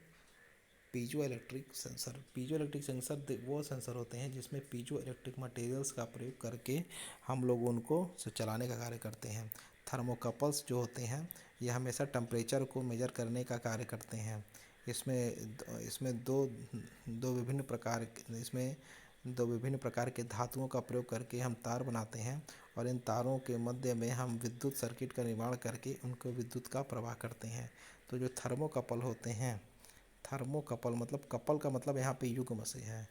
piezo electric sensor. Piezo electric sensor वो सेंसर होते हैं जिसमें पीजो इलेक्ट्रिक मटेरियल्स का प्रयोग करके हम लोग उनको से चलाने का कार्य करते हैं। थर्मोकपल्स जो होते हैं ये हमेशा टेम्परेचर को मेजर करने का कार्य करते हैं। इसमें इसमें दो विभिन्न प्रकार इसमें दो विभिन्न प्रकार के धातुओं का प्रयोग करके हम तार बनाते हैं, और इन तारों के मध्य में हम विद्युत सर्किट का निर्माण करके उनको विद्युत का प्रवाह करते हैं। तो जो थर्मोकपल होते हैं, थर्मोकपल मतलब कपल का मतलब यहाँ पे युग्म से है,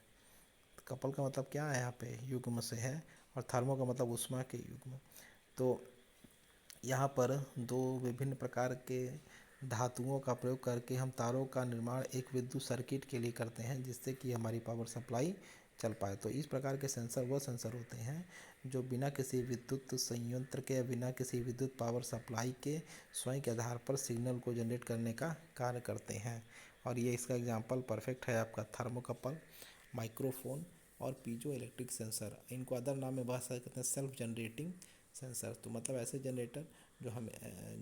कपल का मतलब क्या है यहाँ पे युग्म से है, और थर्मो का मतलब उष्मा के युग्म। तो यहाँ पर दो विभिन्न प्रकार के धातुओं का प्रयोग करके हम तारों का निर्माण एक विद्युत सर्किट के लिए करते हैं जिससे कि हमारी पावर सप्लाई चल पाए। तो इस प्रकार के सेंसर वो सेंसर होते हैं जो बिना किसी विद्युत संयंत्र के या बिना किसी विद्युत पावर सप्लाई के स्वयं के आधार पर सिग्नल को जनरेट करने का कार्य करते हैं। और ये इसका एग्जांपल परफेक्ट है आपका थर्मोकपल, माइक्रोफोन और पीजो इलेक्ट्रिक सेंसर। इनको अदर नाम में बात करते हैं सेल्फ जनरेटिंग सेंसर। तो मतलब ऐसे जनरेटर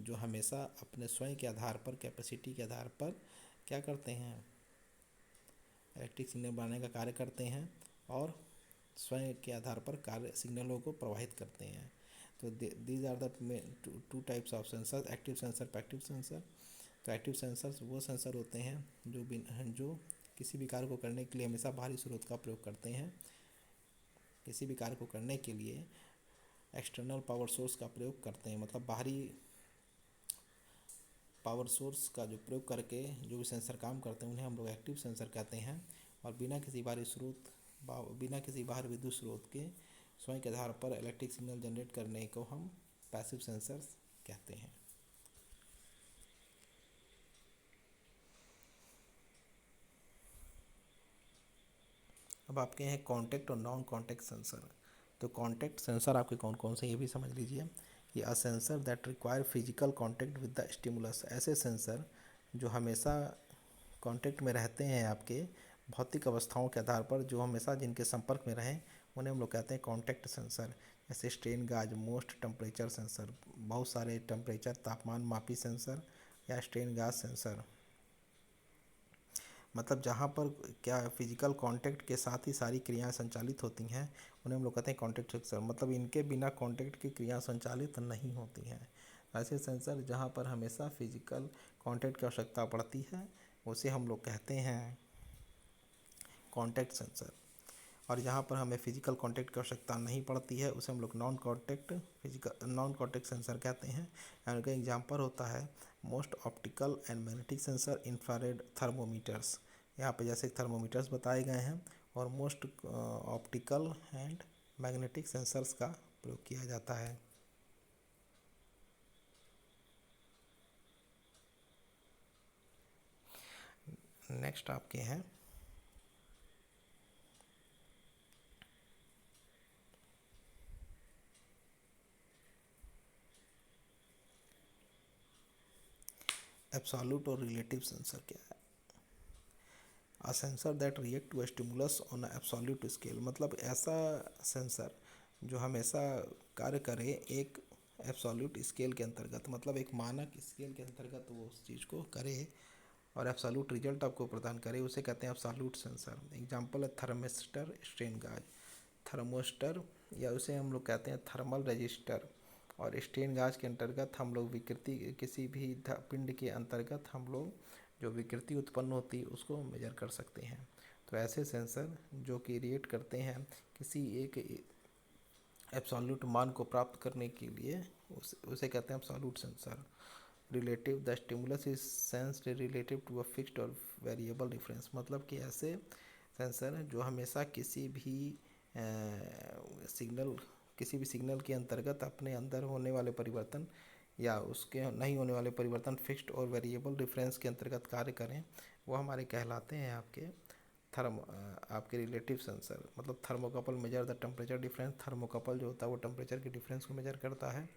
जो हमेशा अपने स्वयं के आधार पर कैपेसिटी के आधार पर क्या करते हैं, इलेक्ट्रिक सिग्नल बनाने का कार्य करते हैं और स्वयं के आधार पर कार्य सिग्नलों को प्रवाहित करते हैं। तो these are the two types of sensor, active sensor, passive sensor. तो एक्टिव सेंसर्स वो सेंसर होते हैं जो किसी भी कार्य को करने के लिए हमेशा बाहरी स्रोत का प्रयोग करते हैं, किसी भी कार्य को करने के लिए एक्सटर्नल पावर सोर्स का प्रयोग करते हैं, मतलब बाहरी पावर सोर्स का जो प्रयोग करके जो भी सेंसर काम करते हैं उन्हें हम लोग एक्टिव सेंसर कहते हैं। और बिना किसी बाहरी विद्युत स्रोत के स्वयं के आधार पर इलेक्ट्रिक सिग्नल जनरेट करने को हम पैसिव सेंसर्स कहते हैं। अब आपके हैं कॉन्टैक्ट और नॉन कॉन्टैक्ट सेंसर। तो कॉन्टैक्ट सेंसर आपके कौन कौन से ये भी समझ लीजिए। ये a sensor that require physical contact with the stimulus, ऐसे सेंसर जो हमेशा कॉन्टैक्ट में रहते हैं आपके भौतिक अवस्थाओं के आधार पर, जो हमेशा जिनके संपर्क में रहें उन्हें हम लोग कहते हैं कॉन्टैक्ट सेंसर। जैसे स्ट्रेन गाज, मोस्ट टेम्परेचर सेंसर, बहुत सारे टेम्परेचर तापमान मापी सेंसर या स्ट्रेन गाज सेंसर। मतलब जहाँ पर क्या फिजिकल कांटेक्ट के साथ ही सारी क्रियाएं संचालित होती हैं उन्हें हम लोग कहते हैं कांटेक्ट सेंसर। मतलब इनके बिना कांटेक्ट की क्रिया संचालित नहीं होती हैं। ऐसे सेंसर जहाँ पर हमेशा फिजिकल कांटेक्ट की आवश्यकता पड़ती है उसे हम लोग कहते हैं कांटेक्ट सेंसर। और जहाँ पर हमें फिजिकल कांटेक्ट की आवश्यकता नहीं पड़ती है उसे हम लोग नॉन कांटेक्ट सेंसर कहते हैं। एंड उनका एग्जांपल होता है most optical and magnetic sensor, infrared thermometers. यहाँ पे जैसे थर्मोमीटर्स बताए गए हैं और most optical and magnetic sensors का प्रयोग किया जाता है। नेक्स्ट आपके हैं एब्सोल्यूट और रिलेटिव सेंसर क्या है। A sensor that react to stimulus on absolute scale. मतलब ऐसा सेंसर जो हमेशा कार्य करे एक एब्सोल्यूट स्केल के अंतर्गत, मतलब एक मानक स्केल के अंतर्गत वो उस चीज़ को करे और एब्सोल्यूट रिजल्ट आपको प्रदान करे, उसे कहते हैं एब्सोल्यूट सेंसर। एग्जांपल है थर्मिस्टर, स्ट्रेन गाज। थर्मोस्टर या उसे हम लोग कहते हैं थर्मल रजिस्टर। और स्ट्रेन गाज के अंतर्गत हम लोग विकृति किसी भी पिंड के अंतर्गत हम लोग जो विकृति उत्पन्न होती है उसको मेजर कर सकते हैं। तो ऐसे सेंसर जो कि रिएक्ट करते हैं किसी एक एब्सोल्यूट मान को प्राप्त करने के लिए उसे कहते हैं absolute sensor. Relative, the stimulus is sensed relative to a fixed और वेरिएबल डिफरेंस। मतलब कि ऐसे सेंसर जो हमेशा सिग्नल किसी भी सिग्नल के अंतर्गत अपने अंदर होने वाले परिवर्तन या उसके नहीं होने वाले परिवर्तन फिक्स्ड और वेरिएबल डिफरेंस के अंतर्गत कार्य करें, वो हमारे कहलाते हैं आपके रिलेटिव सेंसर। मतलब thermocouple measure the temperature difference. Thermocouple जो होता है वो टेम्परेचर के डिफरेंस को मेजर करता है।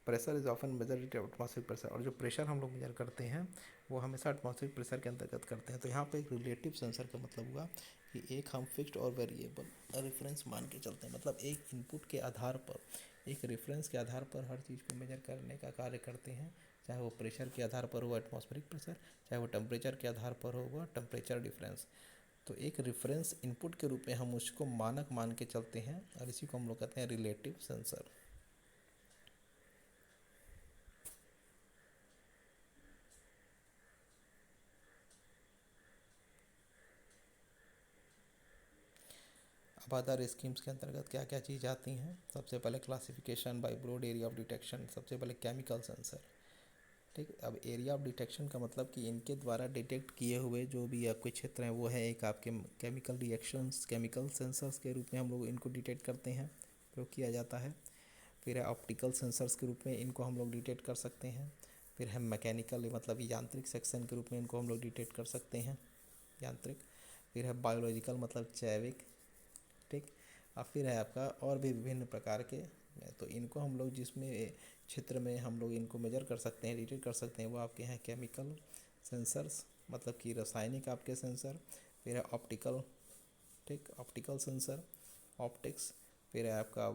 Pressure is often measure atmospheric pressure. और जो प्रेशर हम लोग मेजर करते हैं वो हमेशा एटमॉस्फेरिक प्रेशर के अंतर्गत करते हैं। तो यहाँ पे एक रिलेटिव सेंसर का मतलब हुआ कि एक हम फिक्स्ड और वेरिएबल रेफरेंस मान के चलते हैं। मतलब एक इनपुट के आधार पर, एक रेफरेंस के आधार पर हर चीज़ को मेजर करने का कार्य करते हैं। चाहे वो प्रेशर के आधार पर हो एटमॉस्फेरिक प्रेशर, चाहे वो टेम्परेचर के आधार पर होगा टेम्परेचर डिफरेंस। तो एक रेफरेंस इनपुट के रूप में हम उसको मानक मान के चलते हैं और इसी को हम लोग कहते हैं रिलेटिव सेंसर। अब अदर स्कीम्स के अंतर्गत क्या क्या चीज़ आती हैं। सबसे पहले classification by broad area of detection. सबसे पहले केमिकल सेंसर। ठीक, अब एरिया ऑफ डिटेक्शन का मतलब कि इनके द्वारा डिटेक्ट किए हुए जो भी आपके क्षेत्र हैं वो है एक आपके केमिकल रिएक्शंस, केमिकल सेंसर्स के रूप में हम लोग इनको डिटेक्ट करते हैं, प्रयोग किया जाता है। फिर है ऑप्टिकल सेंसर्स के रूप में इनको हम लोग डिटेक्ट कर सकते हैं। फिर है मैकेनिकल, मतलब यांत्रिक सेक्शन के रूप में इनको हम लोग डिटेक्ट कर सकते हैं, यांत्रिक। फिर है बायोलॉजिकल, मतलब जैविक। ठीक, और फिर है आपका और भी विभिन्न प्रकार के। तो इनको हम लोग जिसमें क्षेत्र में हम लोग इनको मेजर कर सकते हैं, डिटेक्ट कर सकते हैं, वो आपके हैं केमिकल सेंसर्स, मतलब कि रासायनिक आपके सेंसर। फिर है ऑप्टिकल, ठीक, ऑप्टिकल सेंसर, ऑप्टिक्स। फिर है आपका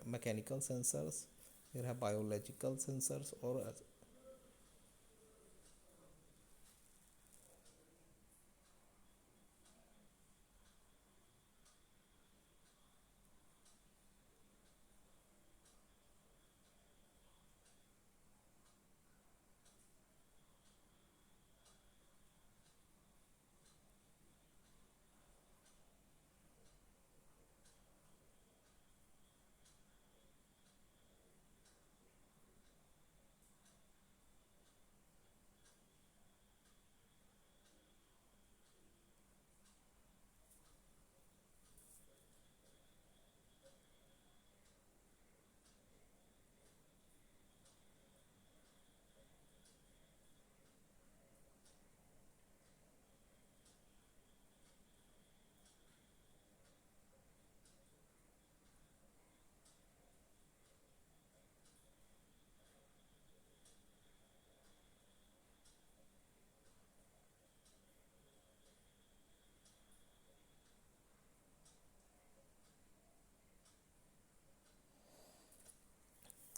मैकेनिकल सेंसर्स। फिर है बायोलॉजिकल सेंसर्स। और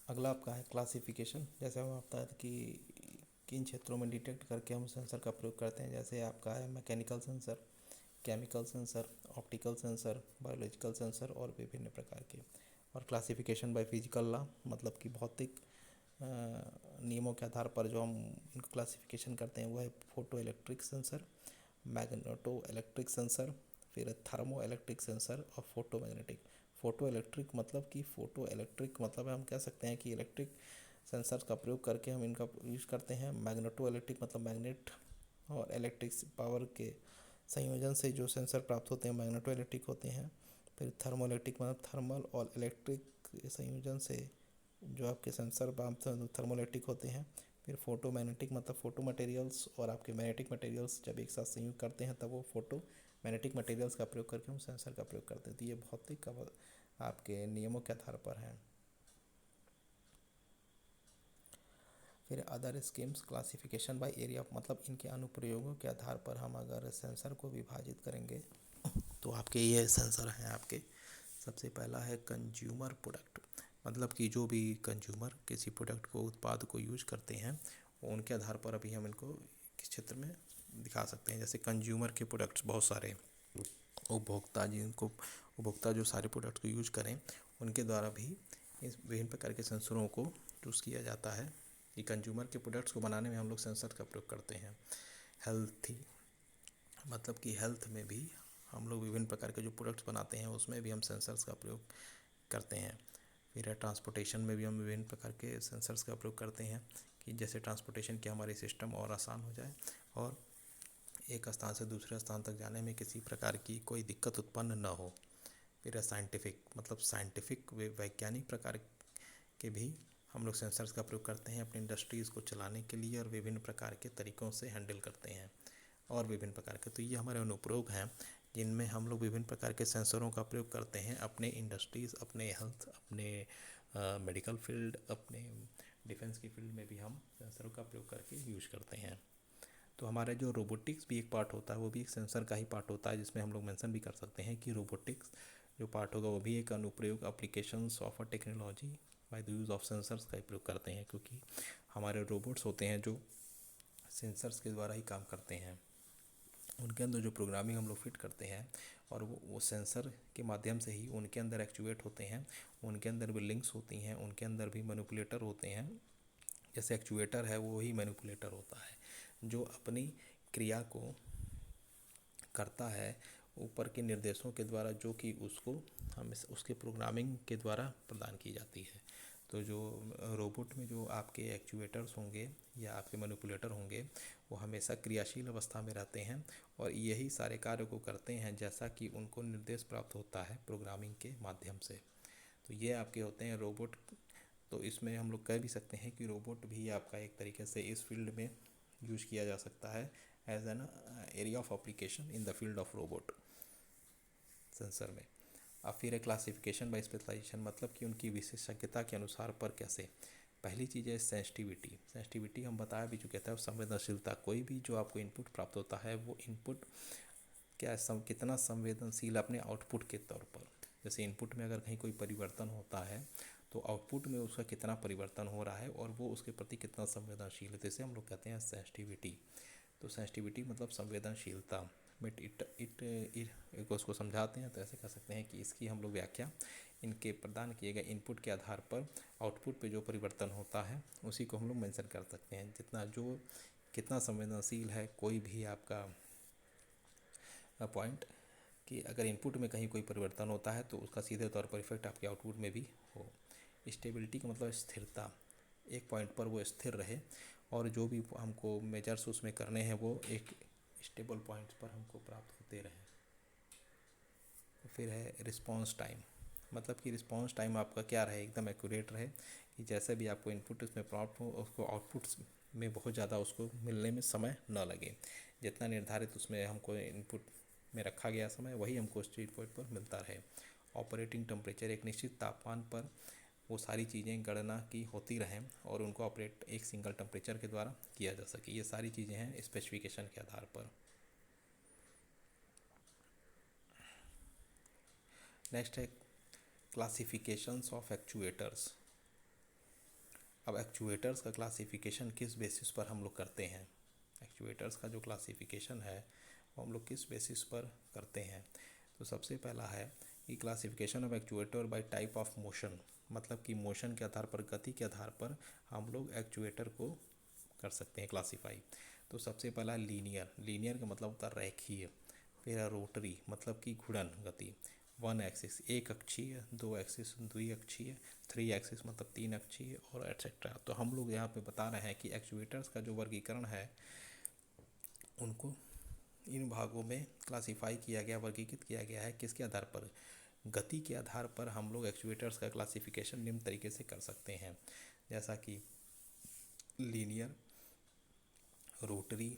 अगला आपका है क्लासिफिकेशन। जैसे हम बताया था कि किन क्षेत्रों में डिटेक्ट करके हम सेंसर का प्रयोग करते हैं, जैसे आपका है mechanical sensor, chemical sensor, optical sensor, biological sensor और विभिन्न प्रकार के। और क्लासिफिकेशन बाय फिजिकल लॉ, मतलब कि भौतिक नियमों के आधार पर जो हम इनको क्लासिफिकेशन करते हैं वो है photo electric sensor, magneto electric sensor, फिर थर्मो इलेक्ट्रिक सेंसर और फोटो मैग्नेटिक। फोटो इलेक्ट्रिक मतलब कि फोटो इलेक्ट्रिक मतलब हम कह सकते हैं कि इलेक्ट्रिक सेंसर का प्रयोग करके हम इनका यूज़ करते हैं। मैग्नेटो इलेक्ट्रिक मतलब मैग्नेट और इलेक्ट्रिक पावर के संयोजन से जो सेंसर प्राप्त होते हैं मैग्नेटो इलेक्ट्रिक होते हैं। फिर थर्मो इलेक्ट्रिक मतलब थर्मल और इलेक्ट्रिक संयोजन से जो आपके सेंसर प्राप्त थर्मो इलेक्ट्रिक होते हैं। फिर फोटो मैग्नेटिक मतलब फोटो मटेरियल्स और आपके मैग्नेटिक मटेरियल्स जब एक साथ संयुक्त करते हैं तब वो फोटो मैग्नेटिक मटेरियल्स का प्रयोग करके हम सेंसर का प्रयोग करते हैं। तो ये भौतिक आपके नियमों के आधार पर है। फिर other schemes classification by area, मतलब इनके अनुप्रयोगों के आधार पर हम अगर सेंसर को विभाजित करेंगे तो आपके ये सेंसर हैं आपके। सबसे पहला है कंज्यूमर प्रोडक्ट, मतलब कि जो भी कंज्यूमर किसी प्रोडक्ट को उत्पाद को यूज करते हैं उनके आधार पर अभी हम इनको किस क्षेत्र में दिखा सकते हैं। जैसे कंज्यूमर के प्रोडक्ट्स बहुत सारे, उपभोक्ता जो सारे प्रोडक्ट को यूज करें उनके द्वारा भी इस विभिन्न प्रकार के सेंसरों को चूज़ किया जाता है कि कंज्यूमर के प्रोडक्ट्स को बनाने में हम लोग सेंसर का प्रयोग करते हैं। हेल्थी मतलब कि हेल्थ में भी हम लोग विभिन्न प्रकार के जो प्रोडक्ट्स बनाते हैं उसमें भी हम सेंसर्स का प्रयोग करते हैं। फिर ट्रांसपोर्टेशन में भी हम विभिन्न प्रकार के सेंसर्स का प्रयोग करते हैं कि जैसे ट्रांसपोर्टेशन की हमारी सिस्टम और आसान हो जाए और एक स्थान से दूसरे स्थान तक जाने में किसी प्रकार की कोई दिक्कत उत्पन्न न हो। फिर साइंटिफिक मतलब साइंटिफिक वैज्ञानिक प्रकार के भी हम लोग सेंसर्स का प्रयोग करते हैं अपनी इंडस्ट्रीज़ को चलाने के लिए और विभिन्न प्रकार के तरीक़ों से हैंडल करते हैं और विभिन्न प्रकार के। तो ये हमारे अनुप्रयोग हैं जिनमें हम लोग विभिन्न प्रकार के सेंसरों का प्रयोग करते हैं अपने इंडस्ट्रीज़, अपने हेल्थ, अपने मेडिकल फील्ड, अपने डिफेंस की फील्ड में भी हम सेंसरों का प्रयोग करके यूज करते हैं। तो हमारा जो रोबोटिक्स भी एक पार्ट होता है वो भी एक सेंसर का ही पार्ट होता है, जिसमें हम लोग मेंशन भी कर सकते हैं कि रोबोटिक्स जो पार्ट होगा वो भी एक अनुप्रयोग applications of a technology by the use of sensors का प्रयोग करते हैं, क्योंकि हमारे रोबोट्स होते हैं जो सेंसर्स के द्वारा ही काम करते हैं। उनके अंदर जो प्रोग्रामिंग हम लोग फिट करते हैं और वो सेंसर के माध्यम से ही उनके अंदर एक्चुएट होते हैं, उनके अंदर भी लिंक्स होती हैं, उनके अंदर भी मैनिपुलेटर होते हैं। जैसे एक्चुएटर है वो ही मैनिपुलेटर होता है जो अपनी क्रिया को करता है ऊपर के निर्देशों के द्वारा, जो कि उसको हम उसके प्रोग्रामिंग के द्वारा प्रदान की जाती है। तो जो रोबोट में जो आपके एक्चुएटर्स होंगे या आपके मैनिपुलेटर होंगे वो हमेशा क्रियाशील अवस्था में रहते हैं और यही सारे कार्य को करते हैं जैसा कि उनको निर्देश प्राप्त होता है प्रोग्रामिंग के माध्यम से। तो ये आपके होते हैं रोबोट। तो इसमें हम लोग कह भी सकते हैं कि रोबोट भी आपका एक तरीके से इस फील्ड में यूज किया जा सकता है as an area of application in the field of robot sensor में। अब फिर है क्लासिफिकेशन बाय स्पेशलाइजेशन, मतलब कि उनकी विशेषज्ञता के अनुसार पर कैसे। पहली चीज़ है सेंसिटिविटी। सेंसिटिविटी हम बताया भी चुके थे, संवेदनशीलता। कोई भी जो आपको इनपुट प्राप्त होता है वो इनपुट क्या कितना संवेदनशील अपने आउटपुट के तौर पर। जैसे इनपुट में अगर कहीं कोई परिवर्तन होता है तो आउटपुट में उसका कितना परिवर्तन हो रहा है और वो उसके प्रति कितना संवेदनशील है, जैसे हम लोग कहते हैं सेंसिटिविटी। तो सेंसिटिविटी मतलब संवेदनशीलता। बट एक उसको समझाते हैं तो ऐसे कह सकते हैं कि इसकी हम लोग व्याख्या इनके प्रदान किए गए इनपुट के आधार पर आउटपुट पे जो परिवर्तन होता है उसी को हम लोग मेंशन कर सकते हैं। जितना जो कितना संवेदनशील है कोई भी आपका पॉइंट, कि अगर इनपुट में कहीं कोई परिवर्तन होता है तो उसका सीधे तौर पर इफेक्ट आपके आउटपुट में भी हो। स्टेबिलिटी का मतलब स्थिरता, एक पॉइंट पर वो स्थिर रहे और जो भी हमको मेजर्स उसमें करने हैं वो एक स्टेबल पॉइंट पर हमको प्राप्त होते रहे। फिर है रिस्पॉन्स टाइम, मतलब कि रिस्पॉन्स टाइम आपका क्या रहे, एकदम एक्यूरेट रहे कि जैसे भी आपको इनपुट उसमें प्राप्त हो उसको आउटपुट में बहुत ज़्यादा उसको मिलने में समय न लगे। जितना निर्धारित उसमें हमको इनपुट में रखा गया समय वही हमको स्ट्रीट पॉइंट पर मिलता रहे। ऑपरेटिंग टेम्परेचर, एक निश्चित तापमान पर वो सारी चीज़ें गणना की होती रहें और उनको ऑपरेट एक सिंगल टेम्परेचर के द्वारा किया जा सके। ये सारी चीज़ें हैं स्पेसिफिकेशन के आधार पर। नेक्स्ट है क्लासिफिकेशंस ऑफ एक्चुएटर्स। अब एक्चुएटर्स का क्लासिफिकेशन किस बेसिस पर हम लोग करते हैं, एक्चुएटर्स का जो क्लासिफिकेशन है वो हम लोग किस बेसिस पर करते हैं। तो सबसे पहला है कि classification of actuator bye type of motion, मतलब कि मोशन के आधार पर, गति के आधार पर हम लोग एक्चुएटर को कर सकते हैं क्लासीफाई। तो सबसे पहला लीनियर, लीनियर का मतलब होता है रेखीय। फिर है रोटरी, मतलब कि घूर्णन गति, वन एक्सिस एक अक्षीय, दो एक्सिस द्विअक्षीय, थ्री एक्सिस मतलब तीन अक्षीय, और एटसेट्रा। तो हम लोग यहाँ पे बता रहे हैं कि एक्चुएटर्स का जो वर्गीकरण है उनको इन भागों में क्लासिफाई किया गया, वर्गीकृत किया गया है। किसके आधार पर, गति के आधार पर हम लोग एक्चुएटर्स का क्लासिफिकेशन निम्न तरीके से कर सकते हैं, जैसा कि linear, rotary,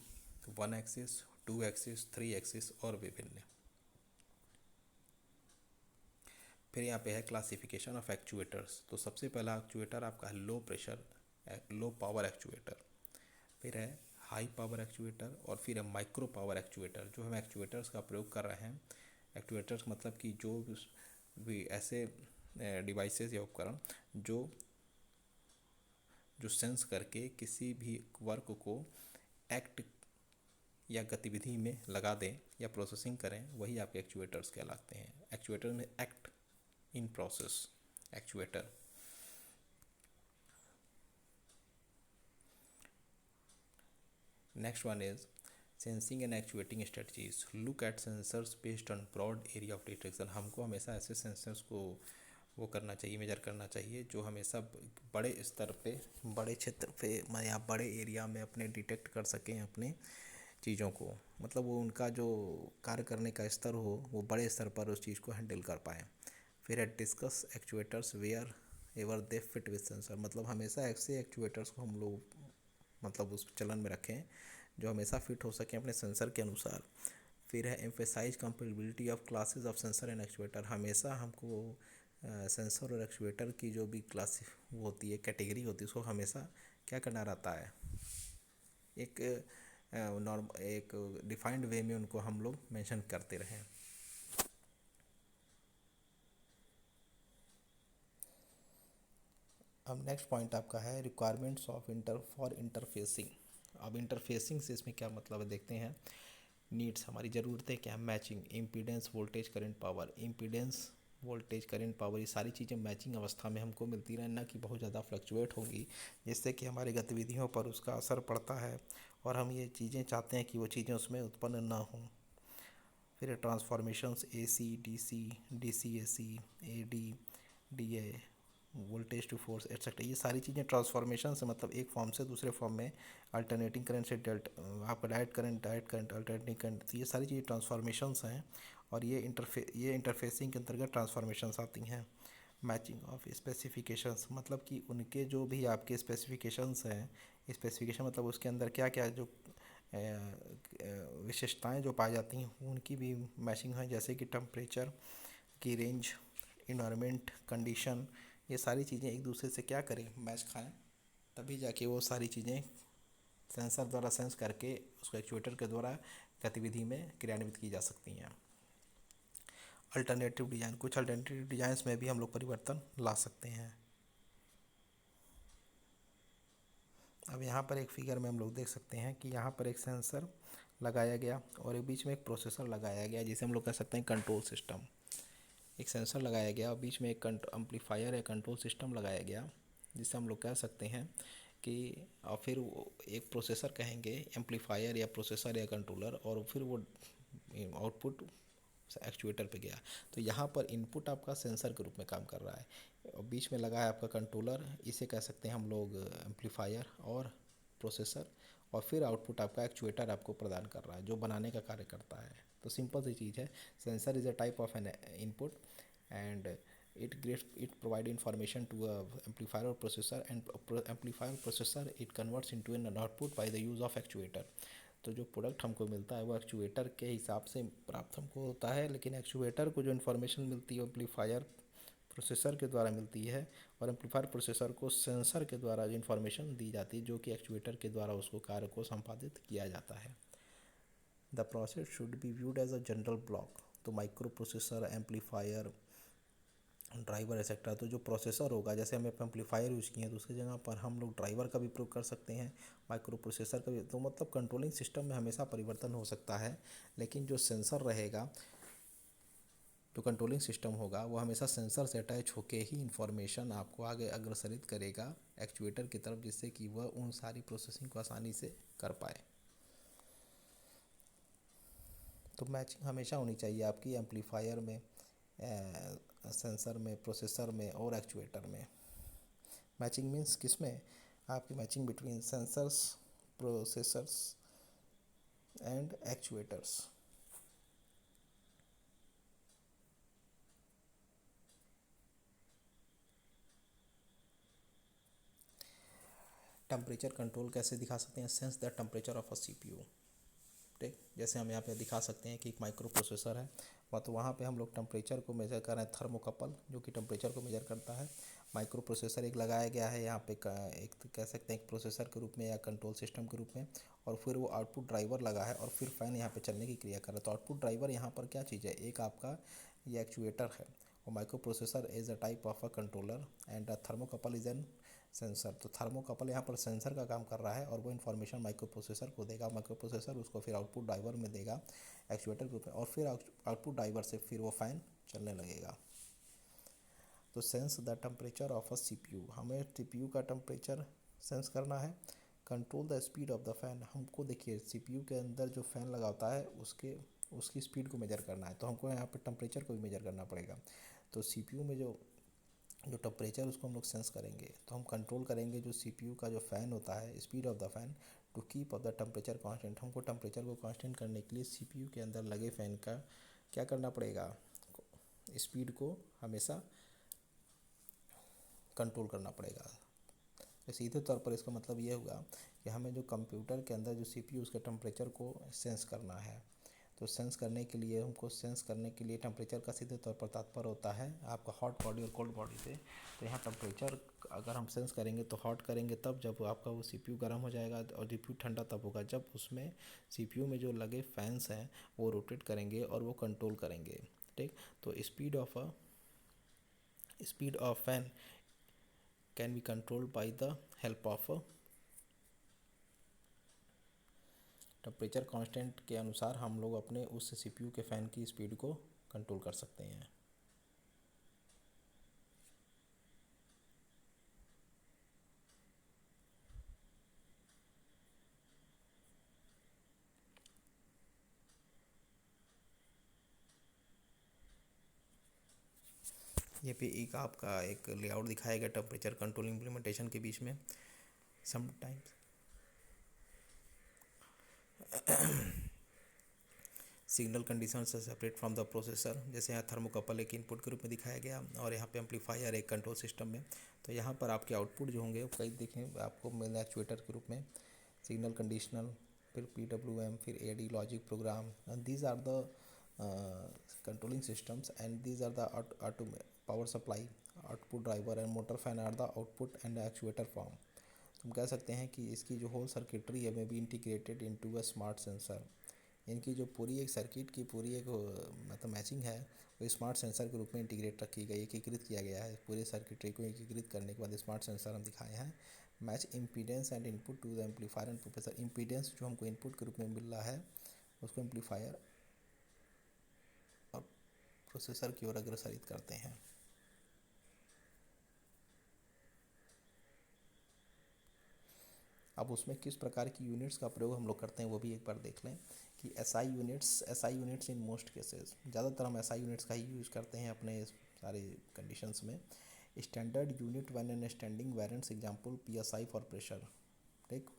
one axis, two axis, three axis और विभिन्न। फिर यहाँ पे है क्लासिफिकेशन ऑफ एक्चुएटर्स। तो सबसे पहला एक्चुएटर आपका है low pressure, low power actuator. फिर है हाई पावर एक्चुएटर, और फिर है माइक्रो पावर एक्चुएटर। जो हम एक्चुएटर्स का प्रयोग कर रहे हैं, एक्चुएटर्स मतलब कि जो भी ऐसे डिवाइसेस या उपकरण जो सेंस करके किसी भी वर्क को एक्ट या गतिविधि में लगा दें या प्रोसेसिंग करें, वही आपके एक्चुएटर्स कहलाते हैं। एक्चुएटर में act in process actuator. Next one is sensing and actuating strategies. Look at sensors based on broad area of detection. हमको हमेशा ऐसे सेंसर्स को वो करना चाहिए, मेजर करना चाहिए जो हमेशा बड़े स्तर पे, बड़े क्षेत्र पे या बड़े एरिया में अपने डिटेक्ट कर सकें अपने चीज़ों को, मतलब वो उनका जो कार्य करने का स्तर हो वो बड़े स्तर पर उस चीज़ को हैंडल कर पाएँ। फिर है discuss actuators wherever they fit with sensor, मतलब हमेशा ऐसे एक्चुएटर्स को हम लोग मतलब उस चलन में रखें जो हमेशा फिट हो सके अपने सेंसर के अनुसार। फिर है emphasize compatibility of classes of sensor and actuator. हमेशा हमको सेंसर और एक्चुएटर की जो भी क्लास वो होती है, कैटेगरी होती है, उसको हमेशा क्या करना रहता है, एक एक डिफाइंड वे में उनको हम लोग मेंशन करते रहें। अब नेक्स्ट पॉइंट आपका है रिक्वायरमेंट्स ऑफ इंटरफेसिंग। अब इंटरफेसिंग से इसमें क्या मतलब है देखते हैं। नीड्स, हमारी ज़रूरतें क्या है, matching, impedance, voltage, current, power. Impedance, voltage, current, power, ये सारी चीज़ें मैचिंग अवस्था में हमको मिलती रहें, ना कि बहुत ज़्यादा फ्लक्चुएट होंगी, जिससे कि हमारी गतिविधियों पर उसका असर पड़ता है और हम ये चीज़ें चाहते हैं कि वो चीज़ें उसमें उत्पन्न ना हों। फिर transformations AC DC, DC AC, AD DA, voltage to force etcetera, ये सारी चीज़ें ट्रांसफॉर्मेशन से मतलब एक फॉर्म से दूसरे फॉर्म में, अल्टरनेटिंग करंट से आपका डायरेक्ट करंट अल्टरनेटिंग करंट, तो ये सारी चीज़ें ट्रांसफॉर्मेशंस हैं और ये इंटरफेसिंग के अंतर्गत ट्रांसफॉर्मेशंस आती हैं। मैचिंग ऑफ स्पेसिफिकेशंस, मतलब कि उनके जो भी आपके स्पेसिफिकेशंस हैं, स्पेसिफिकेशन मतलब उसके अंदर क्या क्या जो विशेषताएं जो पाई जाती हैं उनकी भी मैचिंग है, जैसे कि टेम्परेचर की रेंज, इन्वायरमेंट कंडीशन, ये सारी चीज़ें एक दूसरे से क्या करें, मैच खाएं, तभी जाके वो सारी चीज़ें सेंसर द्वारा सेंस करके उसको एक्चुएटर के द्वारा गतिविधि में क्रियान्वित की जा सकती हैं। अल्टरनेटिव डिज़ाइन, कुछ अल्टरनेटिव डिज़ाइंस में भी हम लोग परिवर्तन ला सकते हैं। अब यहाँ पर एक फिगर में हम लोग देख सकते हैं कि यहाँ पर एक सेंसर लगाया गया और एक बीच में एक प्रोसेसर लगाया गया, जिसे हम लोग कह सकते हैं कंट्रोल सिस्टम। एक सेंसर लगाया गया और बीच में एक एम्पलीफायर या कंट्रोल सिस्टम लगाया गया, जिसे हम लोग कह सकते हैं कि और फिर एक प्रोसेसर कहेंगे, एम्पलीफायर या प्रोसेसर या कंट्रोलर, और फिर वो आउटपुट एक्चुएटर पे गया। तो यहाँ पर इनपुट आपका सेंसर के रूप में काम कर रहा है और बीच में लगा है आपका कंट्रोलर, इसे कह सकते हैं हम लोग एम्पलीफायर और प्रोसेसर, और फिर आउटपुट आपका एक्चुएटर आपको प्रदान कर रहा है जो बनाने का कार्य करता है। तो सिंपल सी चीज़ है, sensor is a type of N input and it provide information to a amplifier or processor, and amplifier processor it converts into an output by the use of actuator। तो जो प्रोडक्ट हमको मिलता है वो एक्चुएटर के हिसाब से प्राप्त हमको होता है, लेकिन एक्चुएटर को जो इन्फॉर्मेशन मिलती है एम्पलीफायर प्रोसेसर के द्वारा मिलती है, और एम्पलीफायर प्रोसेसर को सेंसर के द्वारा जो इन्फॉर्मेशन दी जाती है जो कि एक्चुएटर के द्वारा उसको कार्य को संपादित किया जाता है। The process should be viewed as a general block. तो micro processor, amplifier driver etcetera. तो जो प्रोसेसर होगा, जैसे हमें एम्पलीफायर यूज़ किए हैं तो उसकी जगह पर हम लोग ड्राइवर का भी प्रयोग कर सकते हैं, माइक्रो प्रोसेसर का भी। तो मतलब कंट्रोलिंग सिस्टम में हमेशा परिवर्तन हो सकता है, लेकिन जो सेंसर रहेगा, जो कंट्रोलिंग सिस्टम होगा, वो हमेशा सेंसर से अटैच होके ही इंफॉर्मेशन आपको आगे अग्रसरित करेगा एक्चुएटर की तरफ, जिससे कि वह उन सारी प्रोसेसिंग को आसानी से कर पाए। तो मैचिंग हमेशा होनी चाहिए आपकी एम्पलीफायर में, सेंसर में, प्रोसेसर में और एक्चुएटर में। मैचिंग मीन्स किस में? आपकी matching between sensors, processors and actuators. Temperature control कैसे दिखा सकते हैं? Sense the temperature of a CPU. ठीक, जैसे हम यहाँ पे दिखा सकते हैं कि एक माइक्रो प्रोसेसर है, तो वहाँ पे हम लोग टेम्परेचर को मेजर कर रहे हैं, थर्मोकपल जो कि टेम्परेचर को मेजर करता है। माइक्रो प्रोसेसर एक लगाया गया है यहाँ पे, एक तो कह सकते हैं एक प्रोसेसर के रूप में या कंट्रोल सिस्टम के रूप में, और फिर वो आउटपुट ड्राइवर लगा है, और फिर फ़ैन यहाँ पे चलने की क्रिया कर रहा है। तो आउटपुट ड्राइवर यहाँ पर क्या चीज़ है? एक आपका ये एक्चुएटर है, और micro processor is a type of a controller and a thermocouple is an sensor. तो थर्मोकपल यहाँ पर सेंसर का काम कर रहा है, और वो इन्फॉर्मेशन माइक्रो प्रोसेसर को देगा, माइक्रो प्रोसेसर उसको फिर आउटपुट ड्राइवर में देगा एक्चुएटर के रूप में, और फिर आउटपुट ड्राइवर से फिर वो फ़ैन चलने लगेगा। तो sense the temperature of a CPU, हमें सीपीयू का टेम्परेचर सेंस करना है। Control the speed of the fan, हमको देखिए सीपीयू के अंदर जो फ़ैन लगा होता है उसकी स्पीड को मेजर करना है, तो हमको यहाँ पर टेम्परेचर को भी मेजर करना पड़ेगा। तो सीपीयू में जो टेम्परेचर उसको हम लोग सेंस करेंगे, तो हम कंट्रोल करेंगे जो सीपीयू का जो फ़ैन होता है, speed of the fan to keep off the temperature constant. हमको टेम्परेचर को कांस्टेंट करने के लिए सीपीयू के अंदर लगे फ़ैन का क्या करना पड़ेगा? स्पीड को हमेशा कंट्रोल करना पड़ेगा। तो सीधे तौर पर इसका मतलब ये हुआ कि हमें जो कंप्यूटर के अंदर जो सीपीयू उसके टेम्परेचर को सेंस करना है, तो सेंस करने के लिए हमको सेंस करने के लिए टेम्परेचर का सीधे तौर पर तात्पर्य होता है आपका हॉट बॉडी और कोल्ड बॉडी से। तो यहाँ टेम्परेचर अगर हम सेंस करेंगे तो हॉट करेंगे तब जब आपका वो सीपीयू गर्म हो जाएगा, और सीपीयू ठंडा तब होगा जब उसमें सीपीयू में जो लगे फैंस हैं वो रोटेट करेंगे और वो कंट्रोल करेंगे। ठीक, तो speed of fan can be controlled by the help of temperature constant के अनुसार हम लोग अपने उस सीपीयू के फ़ैन की स्पीड को कंट्रोल कर सकते हैं। ये पे एक आपका एक लेआउट दिखाया गया टेम्परेचर कंट्रोल इम्प्लीमेंटेशन के बीच में। समटाइम्स सिग्नल कंडीशन से सेपरेट फ्रॉम द प्रोसेसर, जैसे यहाँ थर्मोकपल एक इनपुट के रूप में दिखाया गया, और यहाँ पे एम्पलीफायर एक कंट्रोल सिस्टम में। तो यहाँ पर आपके आउटपुट जो होंगे वो कई देखें आपको मिले एक्चुएटर के रूप में, सिग्नल कंडीशनल, फिर पीडब्ल्यूएम, फिर AD logic program, these are the controlling systems and these are the auto power supply, output driver and motor fan are the output and actuator form. हम कह सकते हैं कि इसकी जो होल सर्किटरी है में be integrated into a smart sensor. इनकी जो पूरी एक सर्किट की पूरी एक मतलब मैचिंग है, वो स्मार्ट सेंसर के रूप में इंटीग्रेट रखी गई, एकीकृत किया गया है। पूरे सर्किटरी को एकीकृत करने के बाद स्मार्ट सेंसर हम दिखाए हैं। Match impedance and input to the amplifier and processor, impedance जो हमको इनपुट के रूप में मिल रहा है उसको एम्पलीफायर और प्रोसेसर की ओर अग्रसरित करते हैं। अब उसमें किस प्रकार की यूनिट्स का प्रयोग हम लोग करते हैं वो भी एक बार देख लें कि SI units in most cases, ज़्यादातर हम एसआई यूनिट्स का ही यूज़ करते हैं अपने सारे कंडीशंस में। Standard unit when an standing variants example PSI for pressure. ठीक,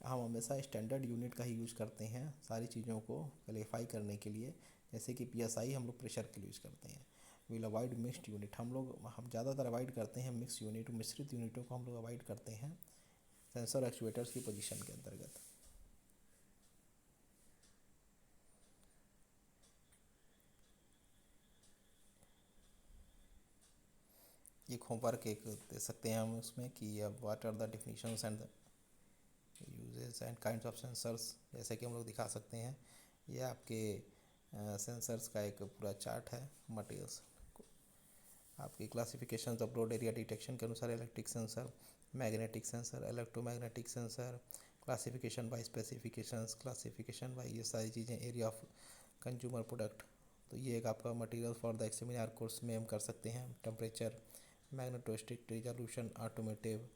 हम हमेशा स्टैंडर्ड यूनिट का ही यूज़ करते हैं सारी चीज़ों को क्लेरिफाई करने के लिए, जैसे कि पीएसआई हम लोग प्रेशर के लिए यूज़ करते हैं। विल अवॉइड मिक्स्ड यूनिट, हम ज़्यादातर अवॉइड करते हैं मिक्स यूनिट, मिश्रित यूनिटों को हम लोग अवॉइड करते हैं सेंसर एक्चुएटर्स की पोजीशन के अंतर्गत। एक होमवर्क एक दे सकते हैं हम उसमें कि what are the definitions and uses and kinds of sensors, जैसे कि हम लोग दिखा सकते हैं। ये आपके सेंसर्स का एक पूरा चार्ट है मटेरियल्स को, आपकी classification of broad area detection के अनुसार electric sensor, magnetic sensor, electromagnetic sensor, classification by specifications, classification by ये सारी चीज़ें, एरिया ऑफ कंज्यूमर प्रोडक्ट। तो ये एक आपका material for the seminar course में हम कर सकते हैं। टेम्परेचर, मैग्नेटोस्टिक रिजोल्यूशन, ऑटोमेटिव,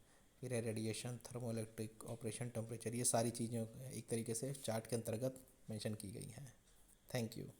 फिर है radiation, thermo electric, operation temperature, ये सारी चीज़ें एक तरीके से चार्ट के अंतर्गत मेंशन की गई हैं। Thank you.